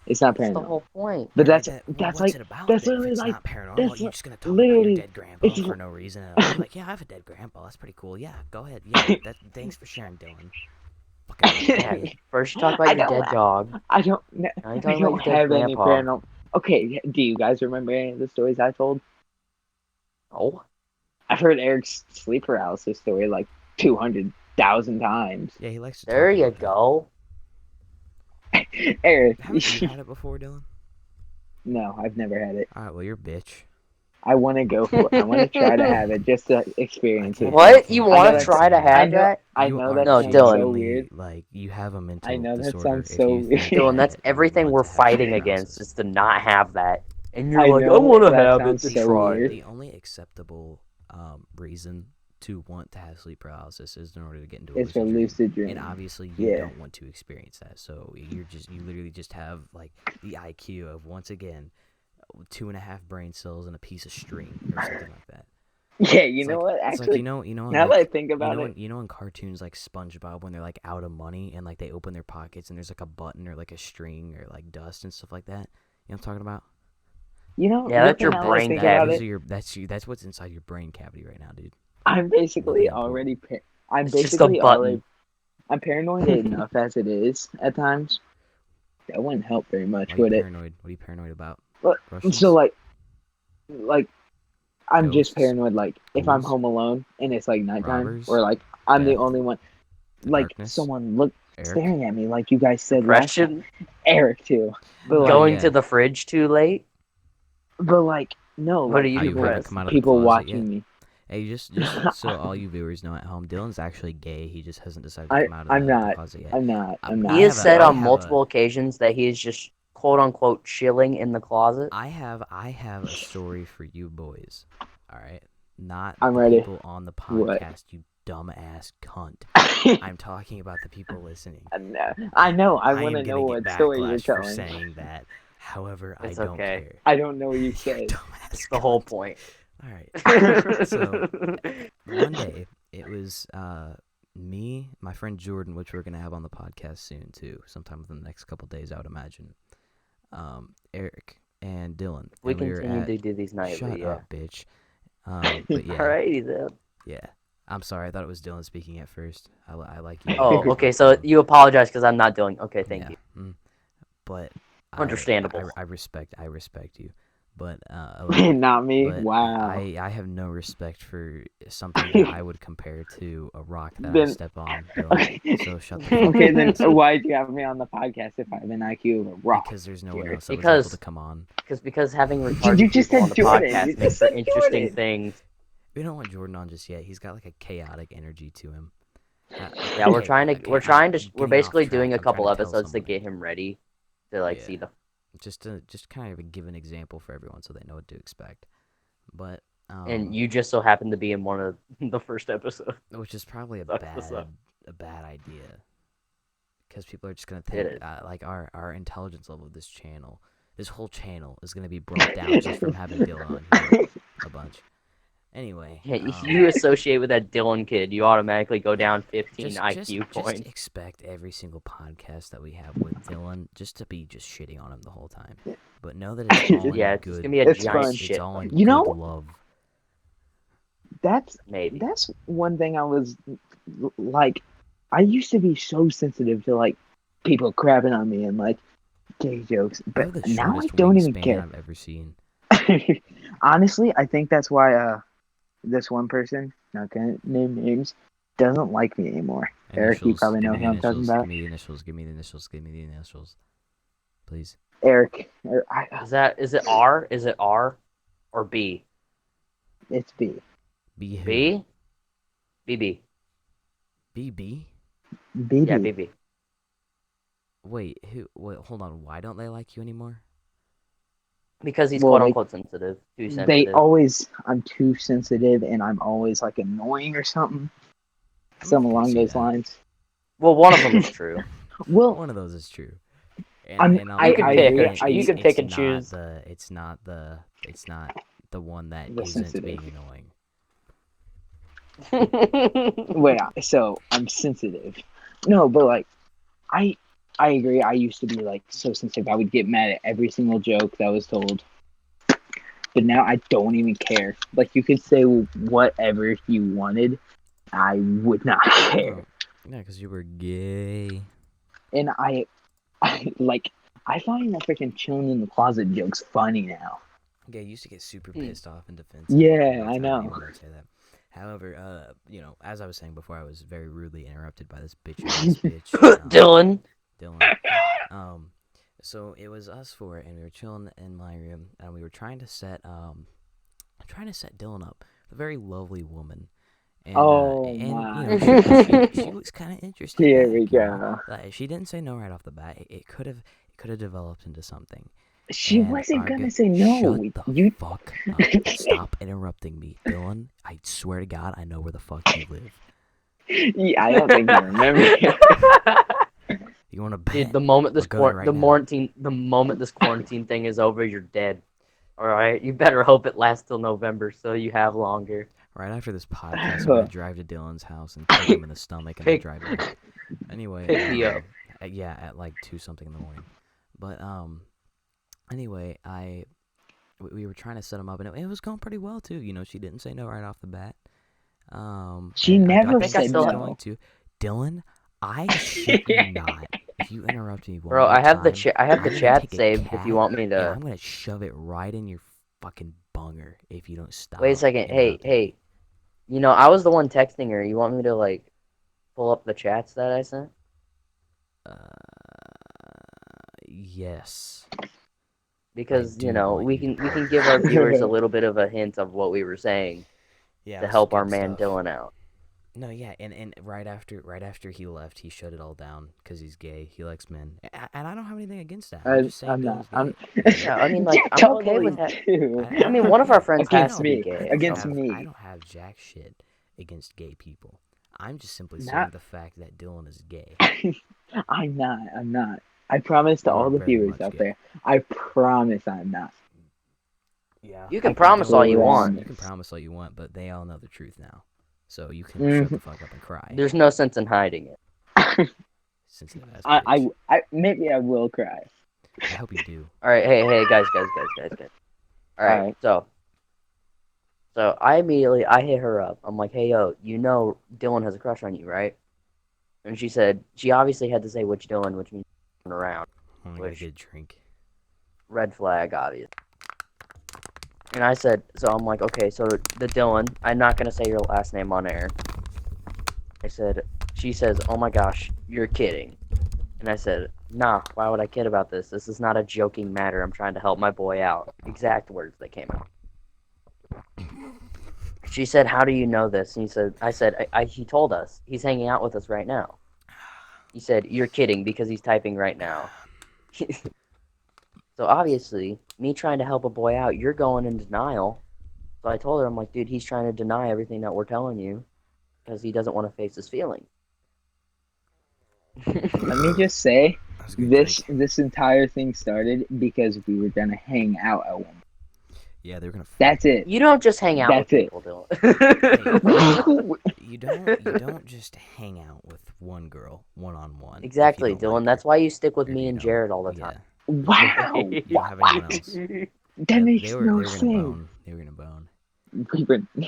B: it's not
C: That's the
B: paranormal.
C: whole point.
B: But that's
A: What's
B: like
A: it about?
B: that's
A: then? If
B: literally
A: it's
B: like
A: not paranormal.
B: that's
A: You're
B: li-
A: just gonna talk about
B: literally-
A: your dead grandpa
B: it's
A: for no reason. And I'm like, yeah, I have a dead grandpa. That's pretty cool. Yeah, go ahead. Yeah, thanks for sharing, Dylan. Fucking idiot.
C: First you talk about
B: I
C: your
B: don't-
C: dead dog.
B: I don't.
C: Now you
B: I
C: talk about
B: don't
C: your dead
B: have any
C: grandpa.
B: paranormal. Okay, do you guys remember any of the stories I told?
C: Oh,
B: I've heard Eric's sleep paralysis story like 200,000 times.
A: Yeah, he likes to.
C: there
A: talk
C: you
A: about
C: go.
B: Eric,
A: that. Haven't you had it before, Dylan?
B: no, I've never had it.
A: All right, well, you're a bitch.
B: I want to go for it. I want to try to have it just to experience it.
C: What? You
B: I
C: want
B: know
C: to try to
B: I
C: have
B: know-
C: that?
B: I
A: You
B: know
A: are
B: that
C: No,
B: sounds
C: Dylan.
B: so
A: genuinely,
B: weird.
A: Like, you have a mental
B: I know that
A: disorder.
B: sounds
A: if
B: so
A: you
B: weird.
A: think
C: Dylan, that's
A: that you
C: everything
A: want
C: we're
A: to have
C: fighting
A: sleep
C: against
A: paralysis.
C: is to not have that. And
B: I
C: you're like,
B: know
C: I want to
B: that
C: have it
B: sounds
C: to
B: so
C: try.
B: weird.
A: The only acceptable reason to want to have sleep paralysis is in order to get into a
B: It's for
A: lucid dream.
B: lucid dream.
A: And obviously you
B: Yeah.
A: don't want to experience that, so you literally just have like the IQ of, once again, 2.5 brain cells and a piece of string or something like that.
B: Yeah, you
A: It's
B: know
A: like-
B: what?
A: It's like,
B: Actually,
A: in,
B: now that
A: like,
B: I think about it,
A: you know in cartoons like SpongeBob, when they're like out of money and like they open their pockets and there's like a button or like a string or like dust and stuff like that. You know what I'm talking about?
C: Yeah, that's your
B: now that I
C: brain
B: think
C: cavity.
B: about
A: Those
B: it,
A: are that's what's inside your brain cavity right now, dude.
B: I'm basically
A: Yeah.
B: already. I'm
C: It's just a
B: basically
C: button.
B: already. I'm paranoid enough as it is at times. That wouldn't help very much,
A: Why are you
B: would it?
A: paranoid? What are you paranoid about?
B: What?
A: Russians?
B: So like, I'm just
A: Ghosts?
B: paranoid. Like, if I'm
A: Ghouls?
B: home alone and it's like nighttime,
A: Robbers?
B: or like I'm the
A: Death?
B: only one,
A: The
B: like
A: darkness?
B: someone
A: Eric?
B: staring at me, like you guys said last time.
C: Depression,
B: Eric too, but like,
C: going
A: yeah.
C: to the fridge too late.
B: but like no,
C: What
B: like,
C: are you
A: How you
C: doing?
A: haven't come out of the
B: people
A: closet
B: watching
A: yet?
B: me.
A: Hey, just so all you viewers know at home, Dylan's actually gay. He just hasn't decided to
B: I-
A: come out of
B: I'm
A: the
B: not.
A: closet yet.
B: I'm not. I'm
A: I
B: not.
C: He has
A: have a-
C: said
A: I
C: on
A: have
C: multiple occasions that he is just quote unquote chilling in the closet.
A: I have a story for you boys. All right, not
B: I'm
A: the
B: ready.
A: people on the
B: What?
A: podcast. You dumbass cunt. I'm talking about the people listening.
B: I know. I
A: am
B: want to
A: gonna
B: know
A: get
B: what story you're
A: backlash for
B: telling.
A: saying that. However,
C: It's
A: I don't
C: okay.
A: care.
B: I don't know what you
A: You
B: said.
A: dumbass
C: That's the whole
A: cunt.
C: point.
A: All right. So one day it was me, my friend Jordan, which we're gonna have on the podcast soon too, sometime within the next couple days, I would imagine. Eric and Dylan.
C: We
A: and we were
C: continue
A: at,
C: to do these nightly.
A: Shut
C: Yeah.
A: up, bitch. But yeah,
C: Alrighty then.
A: yeah. I'm sorry. I thought it was Dylan speaking at first. I like you.
C: Oh, okay. So you apologize because I'm not doing. Okay, thank
A: Yeah,
C: you.
A: But
C: Understandable.
A: I respect you, but a little
B: Not me.
A: But
B: Wow.
A: I have no respect for something that I would compare to a rock that I
B: Then-
A: step on. Dylan.
B: Okay.
A: So shut the fuck
B: Okay,
A: up.
B: then why'd you have me on the podcast if I have an IQ of a rock?
A: Because there's no one
B: Jared.
A: else that was
C: Because-
A: able to come on.
C: Because having
B: You
C: retarded
B: just
C: people on
B: said
C: the
B: Jordan.
C: podcast
B: You
C: makes
B: just
C: for
B: said
C: interesting
B: Jordan.
C: things.
A: We don't want Jordan on just yet. He's got like a chaotic energy to him.
C: Yeah, we're we're basically doing a couple
A: trying to tell
C: episodes to
A: someone.
C: get him ready to like
A: Yeah.
C: see the.
A: Just kind of give an example for everyone so they know what to expect. But
C: And you just so happen to be in one of the first episodes.
A: which is probably
C: Sucks us up.
A: a bad idea, because people are just gonna
C: It
A: think
C: is.
A: like our intelligence level of this whole channel is gonna be brought down just from having Dylan on here a bunch. Anyway,
C: Yeah, you associate with that Dylan kid, you automatically go down 15
A: just
C: IQ points.
A: just expect every single podcast that we have with Dylan just to be just shitting on him the whole time. But know that it's all
C: Yeah,
A: in
C: it's just
A: good.
C: gonna be a
B: It's
C: giant
B: fun.
C: shit.
A: It's all in
B: You
A: good
B: know-
A: love.
C: Maybe.
B: That's one thing I was like. I used to be so sensitive to like people crapping on me and like gay jokes,
A: You have
B: but
A: the
B: now I
A: shortest
B: don't even
A: wingspan
B: care.
A: I've ever seen.
B: Honestly, I think that's why this one person, not gonna name names, doesn't like me anymore. Eric, you
A: Initials.
B: probably
A: Give
B: know
A: me
B: who
A: the
B: I'm talking
A: initials.
B: about.
A: Give me the initials. Give me the initials. Give me the initials. Please.
B: Eric,
C: Is it R? Is it R or B?
B: it's B.
A: B who?
C: B? BB.
A: BB?
B: BB.
C: Yeah, BB.
A: Wait, who? Wait, hold on. Why don't they like you anymore?
C: Because he's
B: Well,
C: quote unquote sensitive. Too sensitive.
B: They always, I'm too sensitive and I'm always like annoying or something.
A: I
B: Something
A: can
B: along
A: see
B: those
A: that.
B: lines.
C: Well, one of them is true.
B: Well,
A: One of those is true.
B: I'm-
A: And
B: I- I agree.
C: You can pick and
A: it's
C: choose.
A: It's not the one that
B: The
A: isn't
B: sensitive.
A: being annoying.
B: wait, so I'm sensitive. No, but like, I agree. I used to be like so sensitive. I would get mad at every single joke that was told. But now I don't even care. Like you could say whatever you wanted, I would not care.
A: Oh, yeah, because you were gay.
B: And I like I find that freaking chilling in the closet jokes funny now.
A: Yeah, you used to get super
C: Hmm.
A: pissed off and defensive.
B: Yeah,
A: every
B: I
A: time
B: know.
A: anyone would say that. However, as I was saying before, I was very rudely interrupted by this bitch.
C: Dylan.
A: Dylan. So it was us four, and we were chilling in my room, and we were trying to set Dylan up, a very lovely woman. And,
B: Oh,
A: and
B: my.
A: she looks kind of interesting.
B: Here we go.
A: Like, she didn't say no right off the bat. It could have developed into something.
B: She
A: And
B: wasn't
A: our
B: gonna
A: guy-
B: say no.
A: Shut the
B: You
A: fuck up. Stop interrupting me, Dylan. I swear to God, I know where the fuck you live.
B: Yeah, I don't think you remember.
A: You want to bet?
C: Dude, the moment this
A: We're going right now.
C: the moment this quarantine thing is over, you're dead. All right, you better hope it lasts till November so you have longer.
A: Right after this podcast, I'm gonna drive to Dylan's house and kick him in the stomach and then
C: Pick-
A: drive back. Anyway,
C: pick me up.
A: Yeah, at like 2 something in the morning. But anyway, we were trying to set him up, and it was going pretty well too. You know, she didn't say no right off the bat.
B: She
A: and
B: never
A: think
C: said
A: she's
C: no.
A: going to. Dylan, I shit you not. If you interrupt me one
C: Bro,
A: more
C: I have the
A: time,
C: I have
A: I'm
C: the
A: gonna
C: chat
A: take a
C: saved if
A: cat
C: you want me
A: and
C: to.
A: I'm gonna shove it right in your fucking bunger if you don't stop.
C: Wait a second. Hey,
A: interrupting me.
C: hey. You know, I was the one texting her. You want me to like pull up the chats that I sent?
A: Yes.
C: Because
A: do
C: you know
A: want
C: we
A: you
C: can
A: to.
C: give our viewers a little bit of a hint of what we were saying
A: Yeah.
C: to
A: it was
C: help our
A: good
C: man
A: stuff.
C: Dylan out.
A: No, yeah, and right after he left, he shut it all down because he's gay. He likes men, and I don't have anything against that. I'm just saying
B: I'm
A: Dylan's
B: not.
A: gay.
C: Yeah, I mean, like, I'm okay with that.
B: Too.
C: I mean, one of our friends
B: Against
C: has to be
B: me.
C: gay.
A: I don't
B: Against
A: have-
B: me.
A: I don't have jack shit against gay people. I'm just simply
B: Not-
A: saying the fact that Dylan is gay.
B: I'm not. I promise to
A: You
B: all
A: are
B: the
A: very
B: viewers
A: much
B: out
A: gay.
B: there. I promise I'm not.
A: Yeah.
C: You can
B: I
C: promise all you
B: promise.
C: want.
A: You can promise all you want, but they all know the truth now. So you can
B: Mhm.
A: shut the fuck up and cry.
C: There's no sense in hiding it.
A: Sensitive ass
B: I
A: bitch.
B: maybe I will cry.
A: I hope you do.
C: All right, hey, guys. All right,
B: Alright.
C: so I immediately I hit her up. I'm like, hey, yo, you know Dylan has a crush on you, right? And she said she obviously had to say which Dylan, which means around.
A: I'm gonna
C: Which-
A: get a drink.
C: Red flag, obvious. And I said, so I'm like, okay, so the Dylan, I'm not gonna say your last name on air. She says, oh my gosh, you're kidding. And I said, nah, why would I kid about this? This is not a joking matter. I'm trying to help my boy out. Exact words that came out. She said, "How do you know this?" And he told us. He's hanging out with us right now. He said, "You're kidding," because he's typing right now. So obviously, me trying to help a boy out, you're going in denial. So I told her, I'm like, dude, he's trying to deny everything that we're telling you because he doesn't want to face his feelings.
B: Let me just say,
A: That was a good
B: this
A: drink.
B: this entire thing started because we were gonna hang out at one.
A: Yeah, they're gonna.
B: That's it.
C: You don't just hang out with
B: That's it.
C: people, Dylan.
A: You don't just hang out with one girl one on one.
C: Exactly, Dylan. That's why you stick with
A: Or
C: me
A: you
C: and
A: know,
C: Jared all the
A: yeah.
C: time.
B: Wow.
A: You don't have anyone
B: What?
A: else.
B: That
A: Yeah,
B: makes
A: they were
B: no
A: they were gonna
B: sense.
A: bone. They were gonna bone.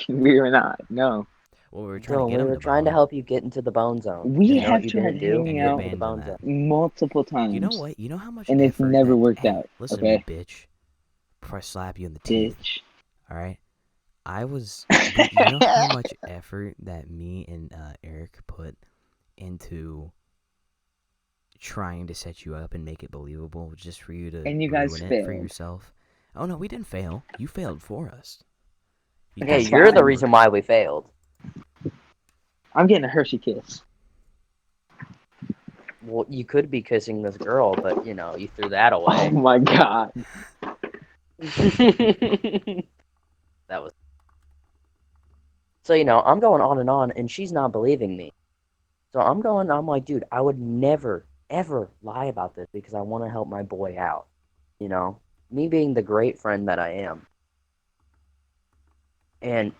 B: We were not. No.
A: Well, we were trying
C: Dylan,
A: to get
C: we
A: them
C: were
A: to
C: trying to
A: bone.
C: help you get into the bone zone.
B: We
C: And you know what
B: have
C: you
B: tried
C: didn't do?
B: hanging
A: And you
B: out
C: Get into the
A: abandoned
C: bone
A: that.
C: zone.
B: multiple times.
A: You know what? You know how much
B: And it's
A: effort
B: never
A: that,
B: worked
A: hey,
B: out.
A: listen
B: Okay.
A: to me, bitch. Before I slap you in the teeth.
B: Bitch.
A: All right. You know how much effort that me and Eric put into trying to set you up and make it believable just for you to
B: And you guys
A: ruin it for
B: failed.
A: yourself? Oh no, we didn't fail. You failed for us. You
C: Okay,
B: That's
C: you're the
B: fine.
C: reason why we failed.
B: I'm getting a Hershey kiss.
C: Well, you could be kissing this girl, but you know, you threw that
B: Oh
C: away.
B: my god.
C: That was so, you know, I'm going on, and she's not believing me. So I'm like, dude, I would never, ever lie about this because I want to help my boy out. You know, me being the great friend that I am. And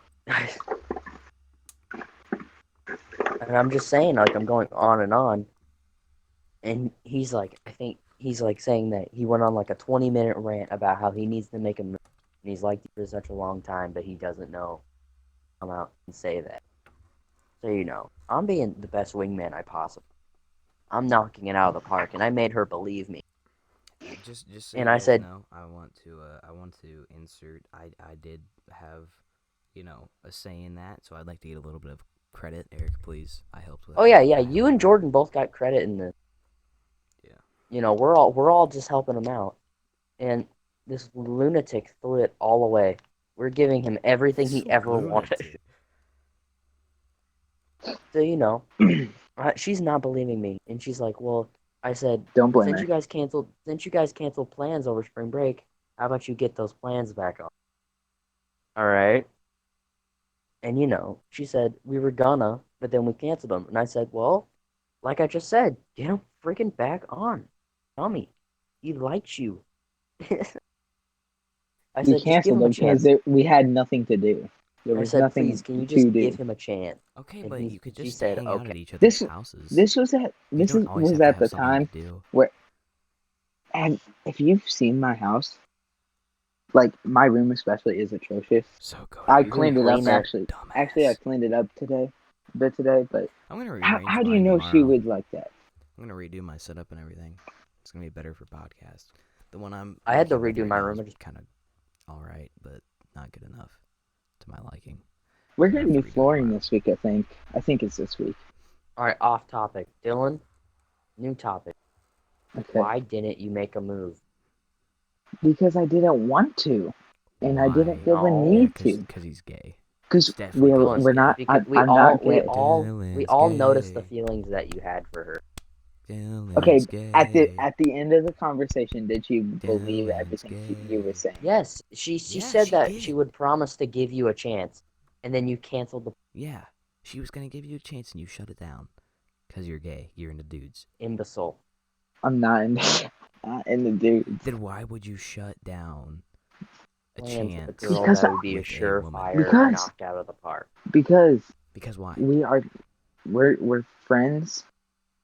C: and I'm just saying, like, I'm going on. And he's like, I think he's like saying that he went on like a 20-minute rant about how he needs to make a move. And he's liked you for such a long time, but he doesn't know come out and say that. So, you know, I'm being the best wingman I possibly. I'm knocking it out of the park, and I made her believe me.
A: Just so
C: And
A: you
C: I
A: guys
C: said,
A: know, I want to insert. I did have, a say in that, so I'd like to get a little bit of credit. Eric, please. I helped with.
C: oh yeah, yeah,
A: I
C: you
A: helped
C: and
A: with
C: Jordan both got credit in this.
A: Yeah.
C: You know, we're all just helping him out, and this lunatic threw it all away. We're giving him everything he ever wanted. So, you know, she's not believing me, and she's like, "Well," I said,
B: Don't blame
C: "since
B: her.
C: you guys canceled plans over spring break, how about you get those plans back on?" All right. And you know, she said we were gonna, but then we canceled them, and I said, "Well, like I just said, get them freaking back on. Tell me, he likes you." I
B: We
C: said, "Just give
B: canceled
C: him a
B: them because
C: chance."
B: we had nothing to do. There
C: I
B: was
C: said,
B: nothing
C: "Please, can you
B: to
C: just
B: do.
C: give him a chance?"
A: Okay,
C: And
A: but you could
C: she
A: just
C: said,
A: hang out
C: "Okay."
A: at each other's
B: This
A: houses.
B: this was at
A: You
B: this
A: don't always
B: was
A: have to
B: at the
A: have something
B: time
A: to do.
B: where, and if you've seen my house, like my room especially is atrocious.
A: So go to
B: I
C: You can
B: cleaned it up
C: clean that.
B: actually.
A: dumbass.
B: Actually, I cleaned it up a bit today. But
A: I'm gonna
B: how
A: rearrange
B: do you
A: mine
B: know she
A: tomorrow.
B: would like that?
A: I'm gonna redo my setup and everything. It's gonna be better for podcast. The one I'm
C: I had to
A: working with
C: redo
A: right
C: my
A: now
C: room.
A: is kind of all right, but not good enough to my liking.
B: We're
A: So I have
B: getting
A: to
B: new
A: redo it
B: flooring
A: tomorrow.
B: this week. I think. I think it's this week.
C: All right, off topic. Dylan, new topic.
B: Okay.
C: Why didn't you make a move?
B: Because I didn't want to, and I didn't
A: Why?
B: feel the
C: No.
A: Yeah,
B: need
A: cause,
B: to.
A: cause he's gay.
B: Because
A: He's definitely
C: Dylan's
B: we're
A: gay.
B: not.
C: Because
B: I'm not gay.
C: we all noticed the feelings that you had for her.
A: Dylan's
B: Okay.
A: gay.
B: At the end of the conversation, did you believe
A: Dylan's
B: everything you
A: gay.
B: were saying?
C: Yes, she
A: Yeah,
C: said
A: she
C: that she
A: did.
C: would promise to give you a chance, and then you canceled the
A: Yeah, she was gonna give you a chance and you shut it down. Cause you're gay. You're into dudes.
C: imbecile.
B: I'm not in, not in the dudes.
A: Then why would you shut down a
C: Plans with a
A: chance
C: girl
B: Because
C: that would be a
A: with a woman?
C: surefire
B: Because-
C: knock out of the park.
B: Because
A: Because why?
B: we're friends.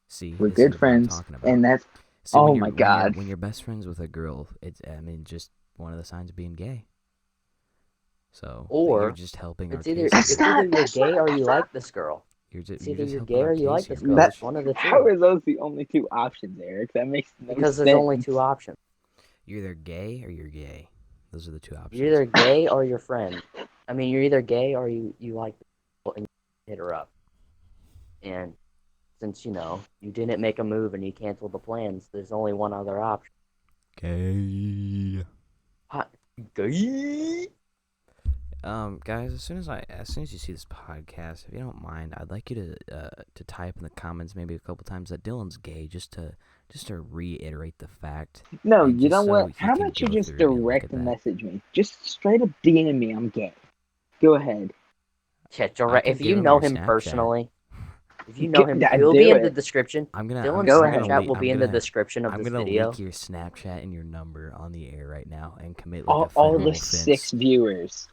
A: See,
B: We're
A: this
B: good
A: is what I'm
B: friends,
A: talking about.
B: and that's
A: See,
B: oh
A: when you're,
B: my God.
A: when you're best friends with a girl, it's just one of the signs of being gay. So
C: Or
A: you're just helping our
C: It's either
A: case.
B: That's
C: it's
A: here.
B: not-
C: either you're
B: that's
C: gay
B: not-
C: or you
B: that's
C: like
B: not-
C: this girl.
A: It's
C: It's
A: you're
C: either
A: just
C: you're
A: helping
C: gay
A: our
C: or you
A: case
C: like
A: here,
C: this
A: bro.
C: girl.
B: that,
C: It's one of the
B: how
C: two.
B: are those the only two options, Eric? That makes no
C: Because
B: sense.
C: there's only two options.
A: You're either gay or you're gay. Those are the two options.
C: You're either gay or you're friend. I mean, you're either gay or you like this girl and you hit her up. And since you know you didn't make a move and you canceled the plans, there's only one other option.
A: Gay.
C: Gay.
A: Guys, as soon as you see this podcast, if you don't mind, I'd like you to type in the comments maybe a couple times that Dylan's gay, just to reiterate the fact.
B: No,
A: and
B: you
A: just
B: know
A: so
B: what?
A: he
B: How
A: can
B: about you
A: go
B: just
A: through and look
B: direct
A: at that.
B: message me? Just straight up DM me. I'm gay. Go ahead.
C: Yeah,
A: I
C: direct.
A: can
C: If
A: give
C: you
A: him
C: know
A: your
C: him
A: Snapchat.
C: personally, if you know him,
B: Yeah,
C: it will be
B: do
C: in the
B: it.
C: description.
A: I'm gonna
C: Dylan's
B: Go
A: I'm
B: ahead.
C: Snapchat will
A: I'm
C: be in the
A: gonna
C: description of
A: I'm
C: this
A: gonna
C: video.
A: leak your Snapchat and your number on the air right now and commit
B: All
A: a federal
B: the
A: offense.
B: 6 viewers,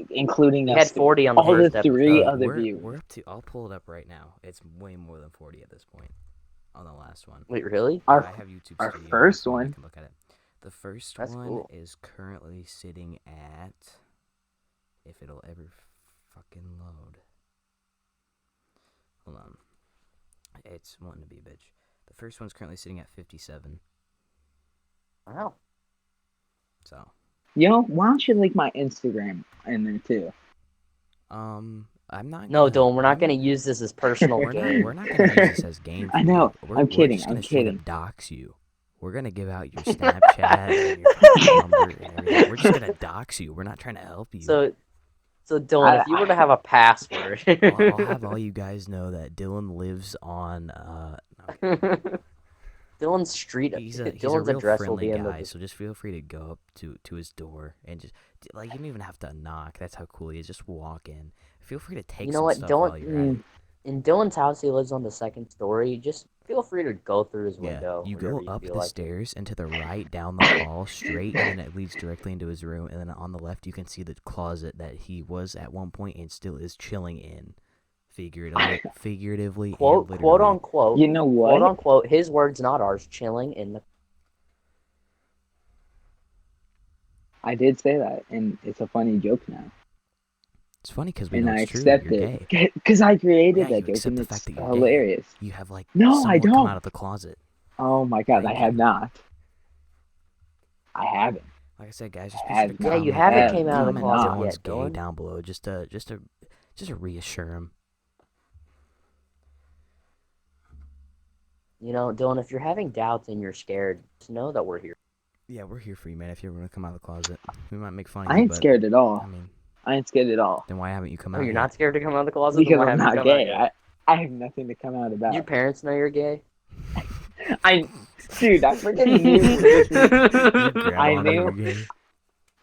B: including
C: We
B: us.
C: had 40 on the
B: all
C: first
B: the 3
C: episode.
B: other
A: we're
B: viewers.
A: up to. I'll pull it up right now. It's way more than 40 at this point. On the last one.
C: Wait, really?
A: I
B: Our
A: have YouTube
B: our
A: Studio,
B: first
A: so I
B: one.
A: can look at it. The first
C: That's
A: one
C: cool.
A: is currently sitting at, if it'll ever fucking load. Hold on. It's wanting to be a bitch. The first one's currently sitting at 57.
C: Wow.
A: So,
B: Why don't you link my Instagram in there too?
A: I'm not.
C: No,
A: gonna,
C: Dylan, we're not going to use this as personal
A: We're
C: game.
A: not gonna use this as game.
B: I
A: for
B: know.
A: you. We're
B: I'm kidding.
A: Just
B: I'm
A: gonna straight
B: kidding.
A: up dox you. We're gonna give out your Snapchat and your phone number and everything. We're just gonna dox you. We're not trying to help you.
C: So Dylan, if you were to have a password,
A: I'll have all you guys know that Dylan lives on.
C: Dylan's street,
A: He's a
C: Dylan's
A: real
C: address will
A: friendly
C: be in
A: guy,
C: the.
A: so just feel free to go up to his door and just like you don't even have to knock. That's how cool he is. Just walk in. Feel free to take
C: You know
A: some
C: what?
A: stuff
C: Don't-
A: while you're at it.
C: In Dylan's house, he lives on the second story. Just feel free to go through his
A: Yeah,
C: window.
A: you
C: whenever
A: go up
C: feel
A: the
C: like it.
A: stairs and to the right, down the hall, straight, and then it leads directly into his room. And then on the left, you can see the closet that he was at one point and still is chilling in, figuratively and
C: Quote
A: literally.
C: unquote.
B: You know what?
C: Quote unquote. His words, not ours. Chilling in the.
B: I did say that, and it's a funny joke now.
A: It's funny because we
B: And
A: know
B: I
A: it's true.
B: accept
A: You're
B: it.
A: gay.
B: Because I created
A: Yeah,
B: that
A: you
B: joke,
A: accept
B: and
A: the
B: it's
A: fact that you're
B: hilarious.
A: gay. You have like
B: No, I
A: someone come
B: don't.
A: out of the closet.
B: Oh my god,
A: Thank
B: I have
A: you.
B: not. I haven't.
A: Like I said, guys, just
B: I
A: be sure to
B: have
C: Yeah,
B: not.
C: you
A: comment,
C: haven't came out of the
A: comment
C: closet
A: Dylan's
C: yet,
A: gay
C: Dylan.
A: down below, just to reassure him.
C: You know, Dylan, if you're having doubts and you're scared, just know that we're here.
A: Yeah, we're here for you, man. If you ever want to come out of the closet, we might make fun of
B: I
A: you,
B: ain't
A: but
B: scared at all.
A: I mean,
B: I ain't scared at all.
A: then why haven't you come
C: Oh,
A: out?
C: you're
A: yet?
C: not scared to come out of the closet?
B: Because
C: Then why
B: I'm
C: haven't you
B: not
C: come out
B: gay.
C: yet?
B: I have nothing to come out about.
C: Your parents know you're gay?
B: Dude, I freaking knew this was,
A: Your grandma knew you were
B: knew-
A: gay.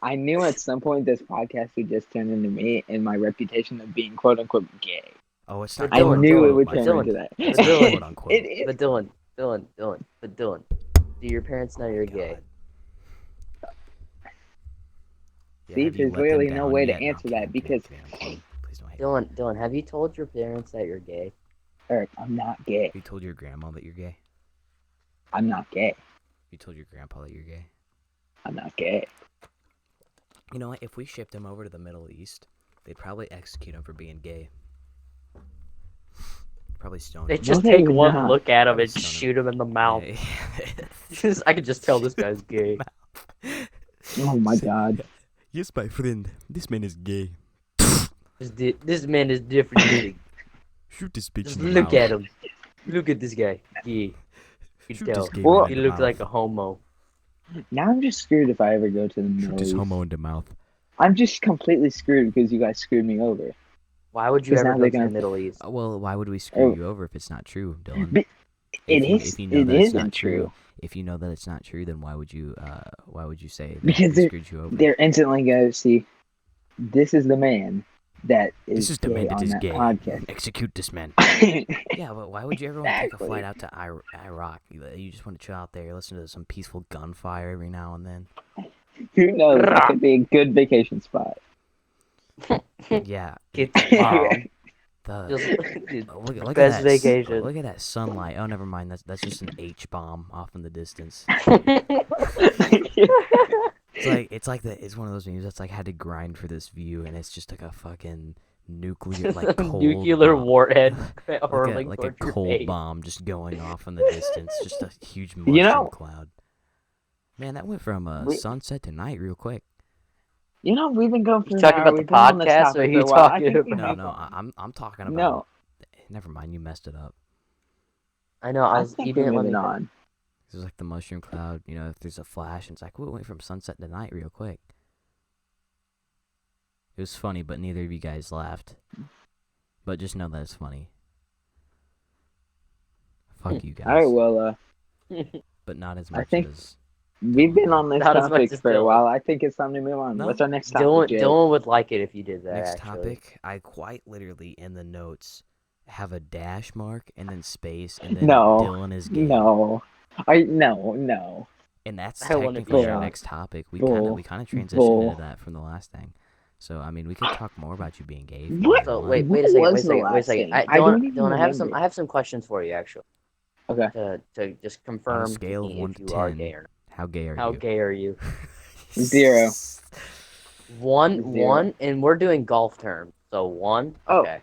B: I knew at some point this podcast would just turn into me and my reputation of being quote unquote gay.
A: Oh, it's
C: But
A: not.
B: I
C: Dylan,
B: knew it
C: Dylan,
B: would
C: but
B: turn
C: Dylan,
B: into that.
C: but Dylan,
A: quote unquote.
B: It is.
C: But Dylan, do your parents know you're gay?
A: God. Yeah,
B: See,
A: have you
B: there's
A: let them
B: literally no
A: down
B: way to
A: yet? No,
B: answer
A: I'm
B: that
A: kidding,
B: because
A: I'm kidding. Please don't hate me.
C: Dylan, have you told your parents that you're gay?
B: Eric, I'm not gay.
A: You told your grandma that you're gay.
B: I'm not gay.
A: You told your grandpa that you're gay.
B: I'm not gay.
A: You know what? If we shipped him over to the Middle East, they'd probably execute him for being gay. Probably stone
C: They
A: him.
C: just
B: they
C: take
B: would
C: one
B: not.
C: look at him and
A: Son of-
C: shoot him in the mouth.
A: Yeah.
C: I could just tell this guy's gay.
B: Oh my god.
A: Yes, my friend. This man is gay.
C: This man is different.
A: Shoot this bitch
C: Just
A: in the
C: look
A: mouth.
C: at him. Look at this guy. Yeah. You
A: Shoot
C: can tell.
A: this gay
B: Well,
A: man
C: He
A: in the
C: looks
A: mouth.
C: like a homo.
B: Now I'm just screwed if I ever go to the
A: Shoot
B: Middle
A: this
B: East.
A: homo in the mouth.
B: I'm just completely screwed because you guys screwed me over.
C: Why would you
B: 'Cause
C: ever
B: now
C: go
B: they're
C: to the
B: gonna-
C: Middle East?
A: Well, why would we screw
B: Oh.
A: you over if it's not true, Dylan?
B: But it
A: If
B: is.
A: you know
B: It
A: that it's
B: isn't
A: not
B: true.
A: If you know that it's not true, then why would you say that
B: Because
A: we
B: they're-
A: screwed you over?
B: They're instantly going to see. This is the man that
A: This
B: is
A: is the
B: gay
A: man that
B: on
A: is
B: that
A: gay.
B: podcast.
A: Execute this man. Yeah, but why would you ever want to take a
B: Exactly.
A: flight out to Iraq? You just want to chill out there, listen to some peaceful gunfire every now and then.
B: Who knows? That could be a good vacation spot.
A: Yeah.
C: Get the bomb.
A: The look at
C: Best
A: that
C: vacation.
A: Look at that sunlight. Oh, never mind. That's just an H bomb off in the distance. It's one of those memes that's like had to grind for this view, and it's just like a fucking nuclear like cold
C: Nuclear
A: bomb.
C: warhead
A: like
C: hurling
A: a
C: towards your
A: cold
C: face.
A: bomb just going off in the distance, just a huge mushroom
B: You know-
A: cloud. Man, that went from
B: We-
A: sunset to night real quick.
B: You know, we've been going for
C: You
B: an
C: talking
B: hour.
C: about the
B: We've been on this
C: podcast, or
B: topic
C: are you
B: for a while. I
C: talking
B: think we
C: about-
A: No, I'm talking about.
B: No,
A: Never mind, you messed it up.
C: I know.
B: I
C: You
B: think
C: didn't
B: we're
C: let me.
B: moving on.
A: There's like the mushroom cloud. You know, if there's a flash, it's like we went from sunset to night real quick. It was funny, but neither of you guys laughed. But just know that it's funny. Fuck you guys.
B: All right, well,
A: But not as
B: I
A: much
B: think
A: as
B: we've been on this
C: Not as much
B: topic
C: as
B: for a
C: Dylan.
B: while. I think it's time to move on.
A: No.
B: What's our next topic, Jay?
C: Dylan would like it if you did that.
A: next
C: actually.
A: topic. I quite literally in the notes have a dash mark and then space and then
B: No.
A: Dylan is gay.
B: No. No.
A: And that's
C: I wanna
A: technically
C: be
A: our
B: shocked.
A: next topic. We
B: Bull.
A: kind of transitioned
B: Bull.
A: into that from the last thing. So I mean, we could talk more about you being gay. if you
B: What?
C: So
A: want.
C: wait
B: What
C: a second.
B: was
C: Wait a
B: the
C: second. Wait a
B: last
C: second.
B: thing?
C: I,
B: I don't
C: Dylan,
B: even
C: Dylan,
B: remember.
C: I have some questions for you actually.
B: Okay.
C: To just confirm
A: scale
C: to
A: of
C: me
A: 1
C: if
A: to
C: you are
A: 10,
C: gay or not.
A: How gay are
C: How
A: you?
C: gay are you?
B: 0.
C: One,
B: Zero.
C: and we're doing golf terms. So 1.
B: Oh.
C: Okay.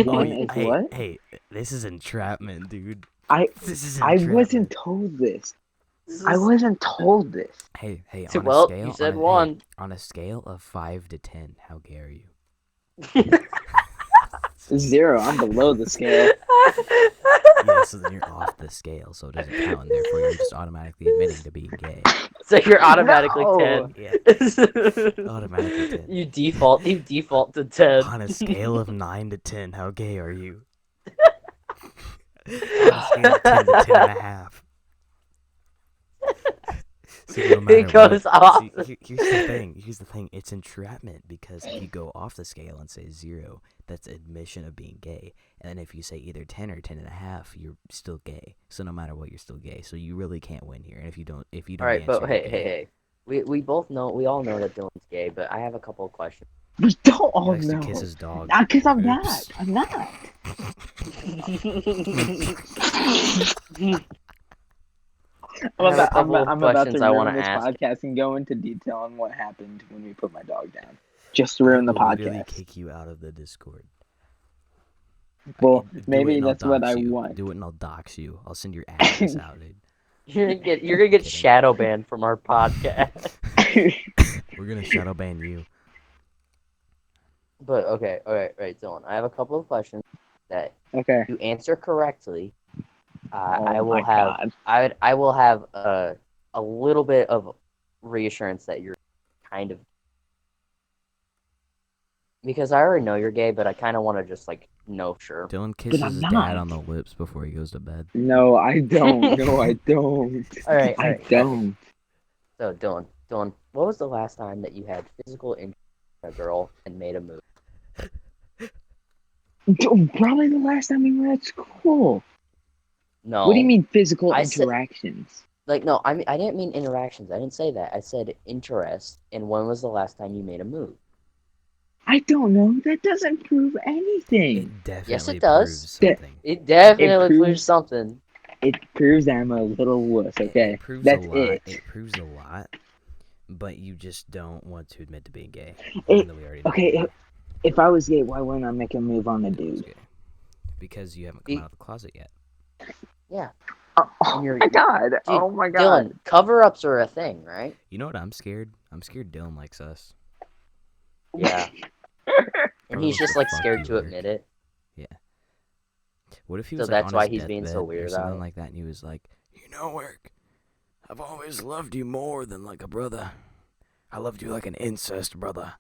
B: One
A: Wait,
B: is
A: hey,
B: what?
A: Hey, this is entrapment, dude.
B: I
A: This is
B: I
A: entrapment.
B: wasn't told this. I wasn't told this.
A: Hey,
C: So,
A: on
C: well,
A: a scale,
C: you said
A: on a,
C: 1.
A: Hey, on a scale of 5 to 10, how gay are you?
B: 0. I'm below the scale.
A: Yeah, so then you're off the scale, so it doesn't count, and therefore you're just automatically admitting to being gay.
C: So you're automatically
B: No.
C: 10.
A: Yeah, automatically 10.
C: You default to 10.
A: On a scale of 9 to 10, how gay are you? On a scale of 10 to 10 and a half. So no matter
C: It goes
A: what,
C: off.
A: see, here's the thing. It's entrapment because if you go off the scale and say 0, that's admission of being gay. And then if you say either 10 or 10 and a half, you're still gay. So no matter what, you're still gay. So you really can't win here. And if you don't
C: All right,
A: answer,
C: but
A: you're
C: hey,
A: gay.
C: we all know that Dylan's gay, but I have a couple of questions.
B: We don't
A: He
B: all
A: likes
B: know.
A: to kiss his dog.
B: Not because I'm
A: Oops.
B: not. I'm not.
C: I have a
B: I'm
C: couple of
B: about
C: questions
B: to
C: I
B: ruin
C: wanna
B: this
C: ask.
B: podcast and go into detail on what happened when we put my dog down. Just to ruin the
A: I will literally
B: podcast.
A: kick you out of the Discord.
B: Well,
A: Do it
B: maybe
A: and I'll
B: that's what
A: dox
B: I
A: you.
B: want.
A: Do it and I'll dox you. I'll send your address out, dude.
C: You're gonna get
A: Kidding.
C: shadow banned from our podcast.
A: We're gonna shadow ban you.
C: But okay, right, Dylan. I have a couple of questions that
B: Okay.
C: you answer correctly.
B: Oh
C: I will
B: my
C: have
B: God.
C: I will have a little bit of reassurance that you're kind of, because I already know you're gay, but I kind of want to just like know sure.
A: Dylan kisses
B: I'm
A: his
B: not.
A: dad on the lips before he goes to bed.
B: No, I don't. No, I don't.
C: All right,
B: I don't.
C: So Dylan, what was the last time that you had physical interest in a girl and made a move?
B: Probably the last time we were at school.
C: No.
B: What do you mean physical
C: I said-
B: interactions?
C: Like, no, I didn't mean interactions. I didn't say that. I said interest. And when was the last time you made a move?
B: I don't know. That doesn't prove anything.
A: It definitely
C: Yes, it does.
A: proves something.
C: It definitely
B: proves-
C: proves something.
B: It proves I'm a little wuss, okay?
A: It proves
B: That's
A: a lot.
B: it.
A: It proves a lot, but you just don't want to admit to being gay.
B: It-
A: even though we already know
B: okay,
A: you are.
B: If I was gay, why wouldn't I make a move on a
A: It's
B: dude?
A: gay. Because you haven't come out of the closet yet.
C: Yeah.
B: Oh
C: You're-
B: my god.
C: Dude,
B: Oh my god.
C: Dylan, cover-ups are a thing, right?
A: You know what I'm scared? I'm scared Dylan likes us.
C: Yeah. And he's just like
A: Fuck
C: scared
A: you,
C: to
A: Eric.
C: admit it.
A: What if he
C: So
A: was like,
C: that's
A: on
C: why
A: his
C: he's being so
A: deathbed
C: weird
A: or
C: about
A: something
C: it?
A: like that, and he was like, you know, Eric, I've always loved you more than like a brother. I loved you like an incest brother.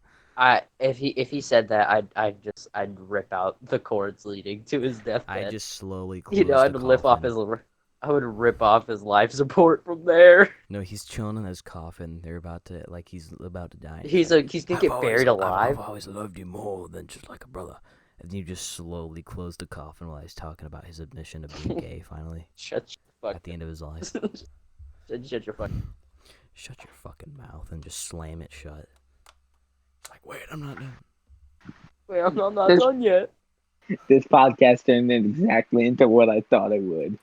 C: If he said that, I'd rip out the cords leading to his deathbed.
A: I just slowly closed
C: I'd
A: the
C: lift off
A: coffin.
C: I would rip off his life support from there.
A: No, he's chilling in his coffin. They're about to, like, he's about to die.
C: He's gonna get buried alive.
A: I've always loved you more than just like a brother. And you just slowly close the coffin while he's talking about his admission of being gay, finally,
C: Shut your
A: at the end of his life.
C: shut your fucking.
A: Shut your fucking mouth and just slam it shut. Like, wait, I'm not done.
C: Wait, I'm not
B: There's-
C: done yet.
B: This podcast turned exactly into what I thought it would.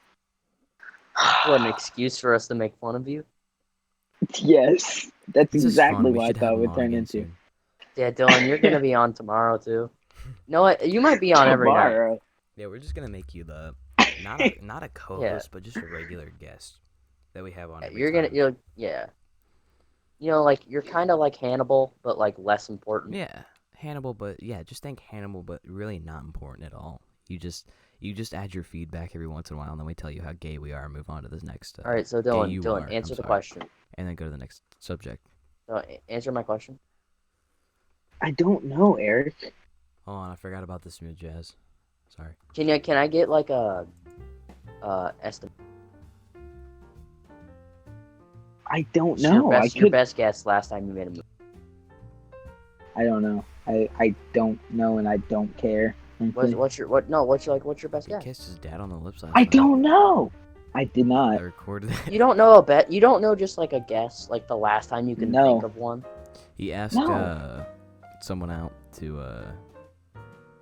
C: What an excuse for us to make fun of you.
B: Yes. That's
A: This is
B: exactly
A: fun. We
B: what I
A: should have
B: thought it
A: him
B: would
A: on
B: turn
A: again
B: into.
A: soon.
C: Yeah, Dylan, you're gonna be on tomorrow too. No, what? You might be on every night.
B: Tomorrow.
A: Yeah, we're just gonna make you the not a co-host, but just a regular guest that we have on. Every time.
C: Yeah. You know, like you're kind of like Hannibal, but like less important.
A: Yeah, Hannibal, but yeah, just think Hannibal, but really not important at all. You just add your feedback every once in a while, and then we tell you how gay we are, and move on to the next.
C: All right, so
A: you
C: Dylan,
A: are,
C: answer
A: I'm
C: the
A: sorry.
C: question.
A: And then go to the next subject.
C: Answer my question.
B: I don't know, Eric.
A: Hold on, I forgot about the smooth jazz. Sorry.
C: Can I get like a estimate?
B: I don't
C: What's
B: know.
C: Your best guess last time you made a movie.
B: I don't know. I don't know, and I don't care.
C: What's your best
A: He
C: guess?
A: kissed his dad on the lips last
B: I
A: night.
B: don't know. I did
A: I
B: not.
A: recorded it.
C: You don't know a bet. You don't know just like a guess, like the last time you can
B: No.
C: think of one.
A: He asked
B: No.
A: someone out to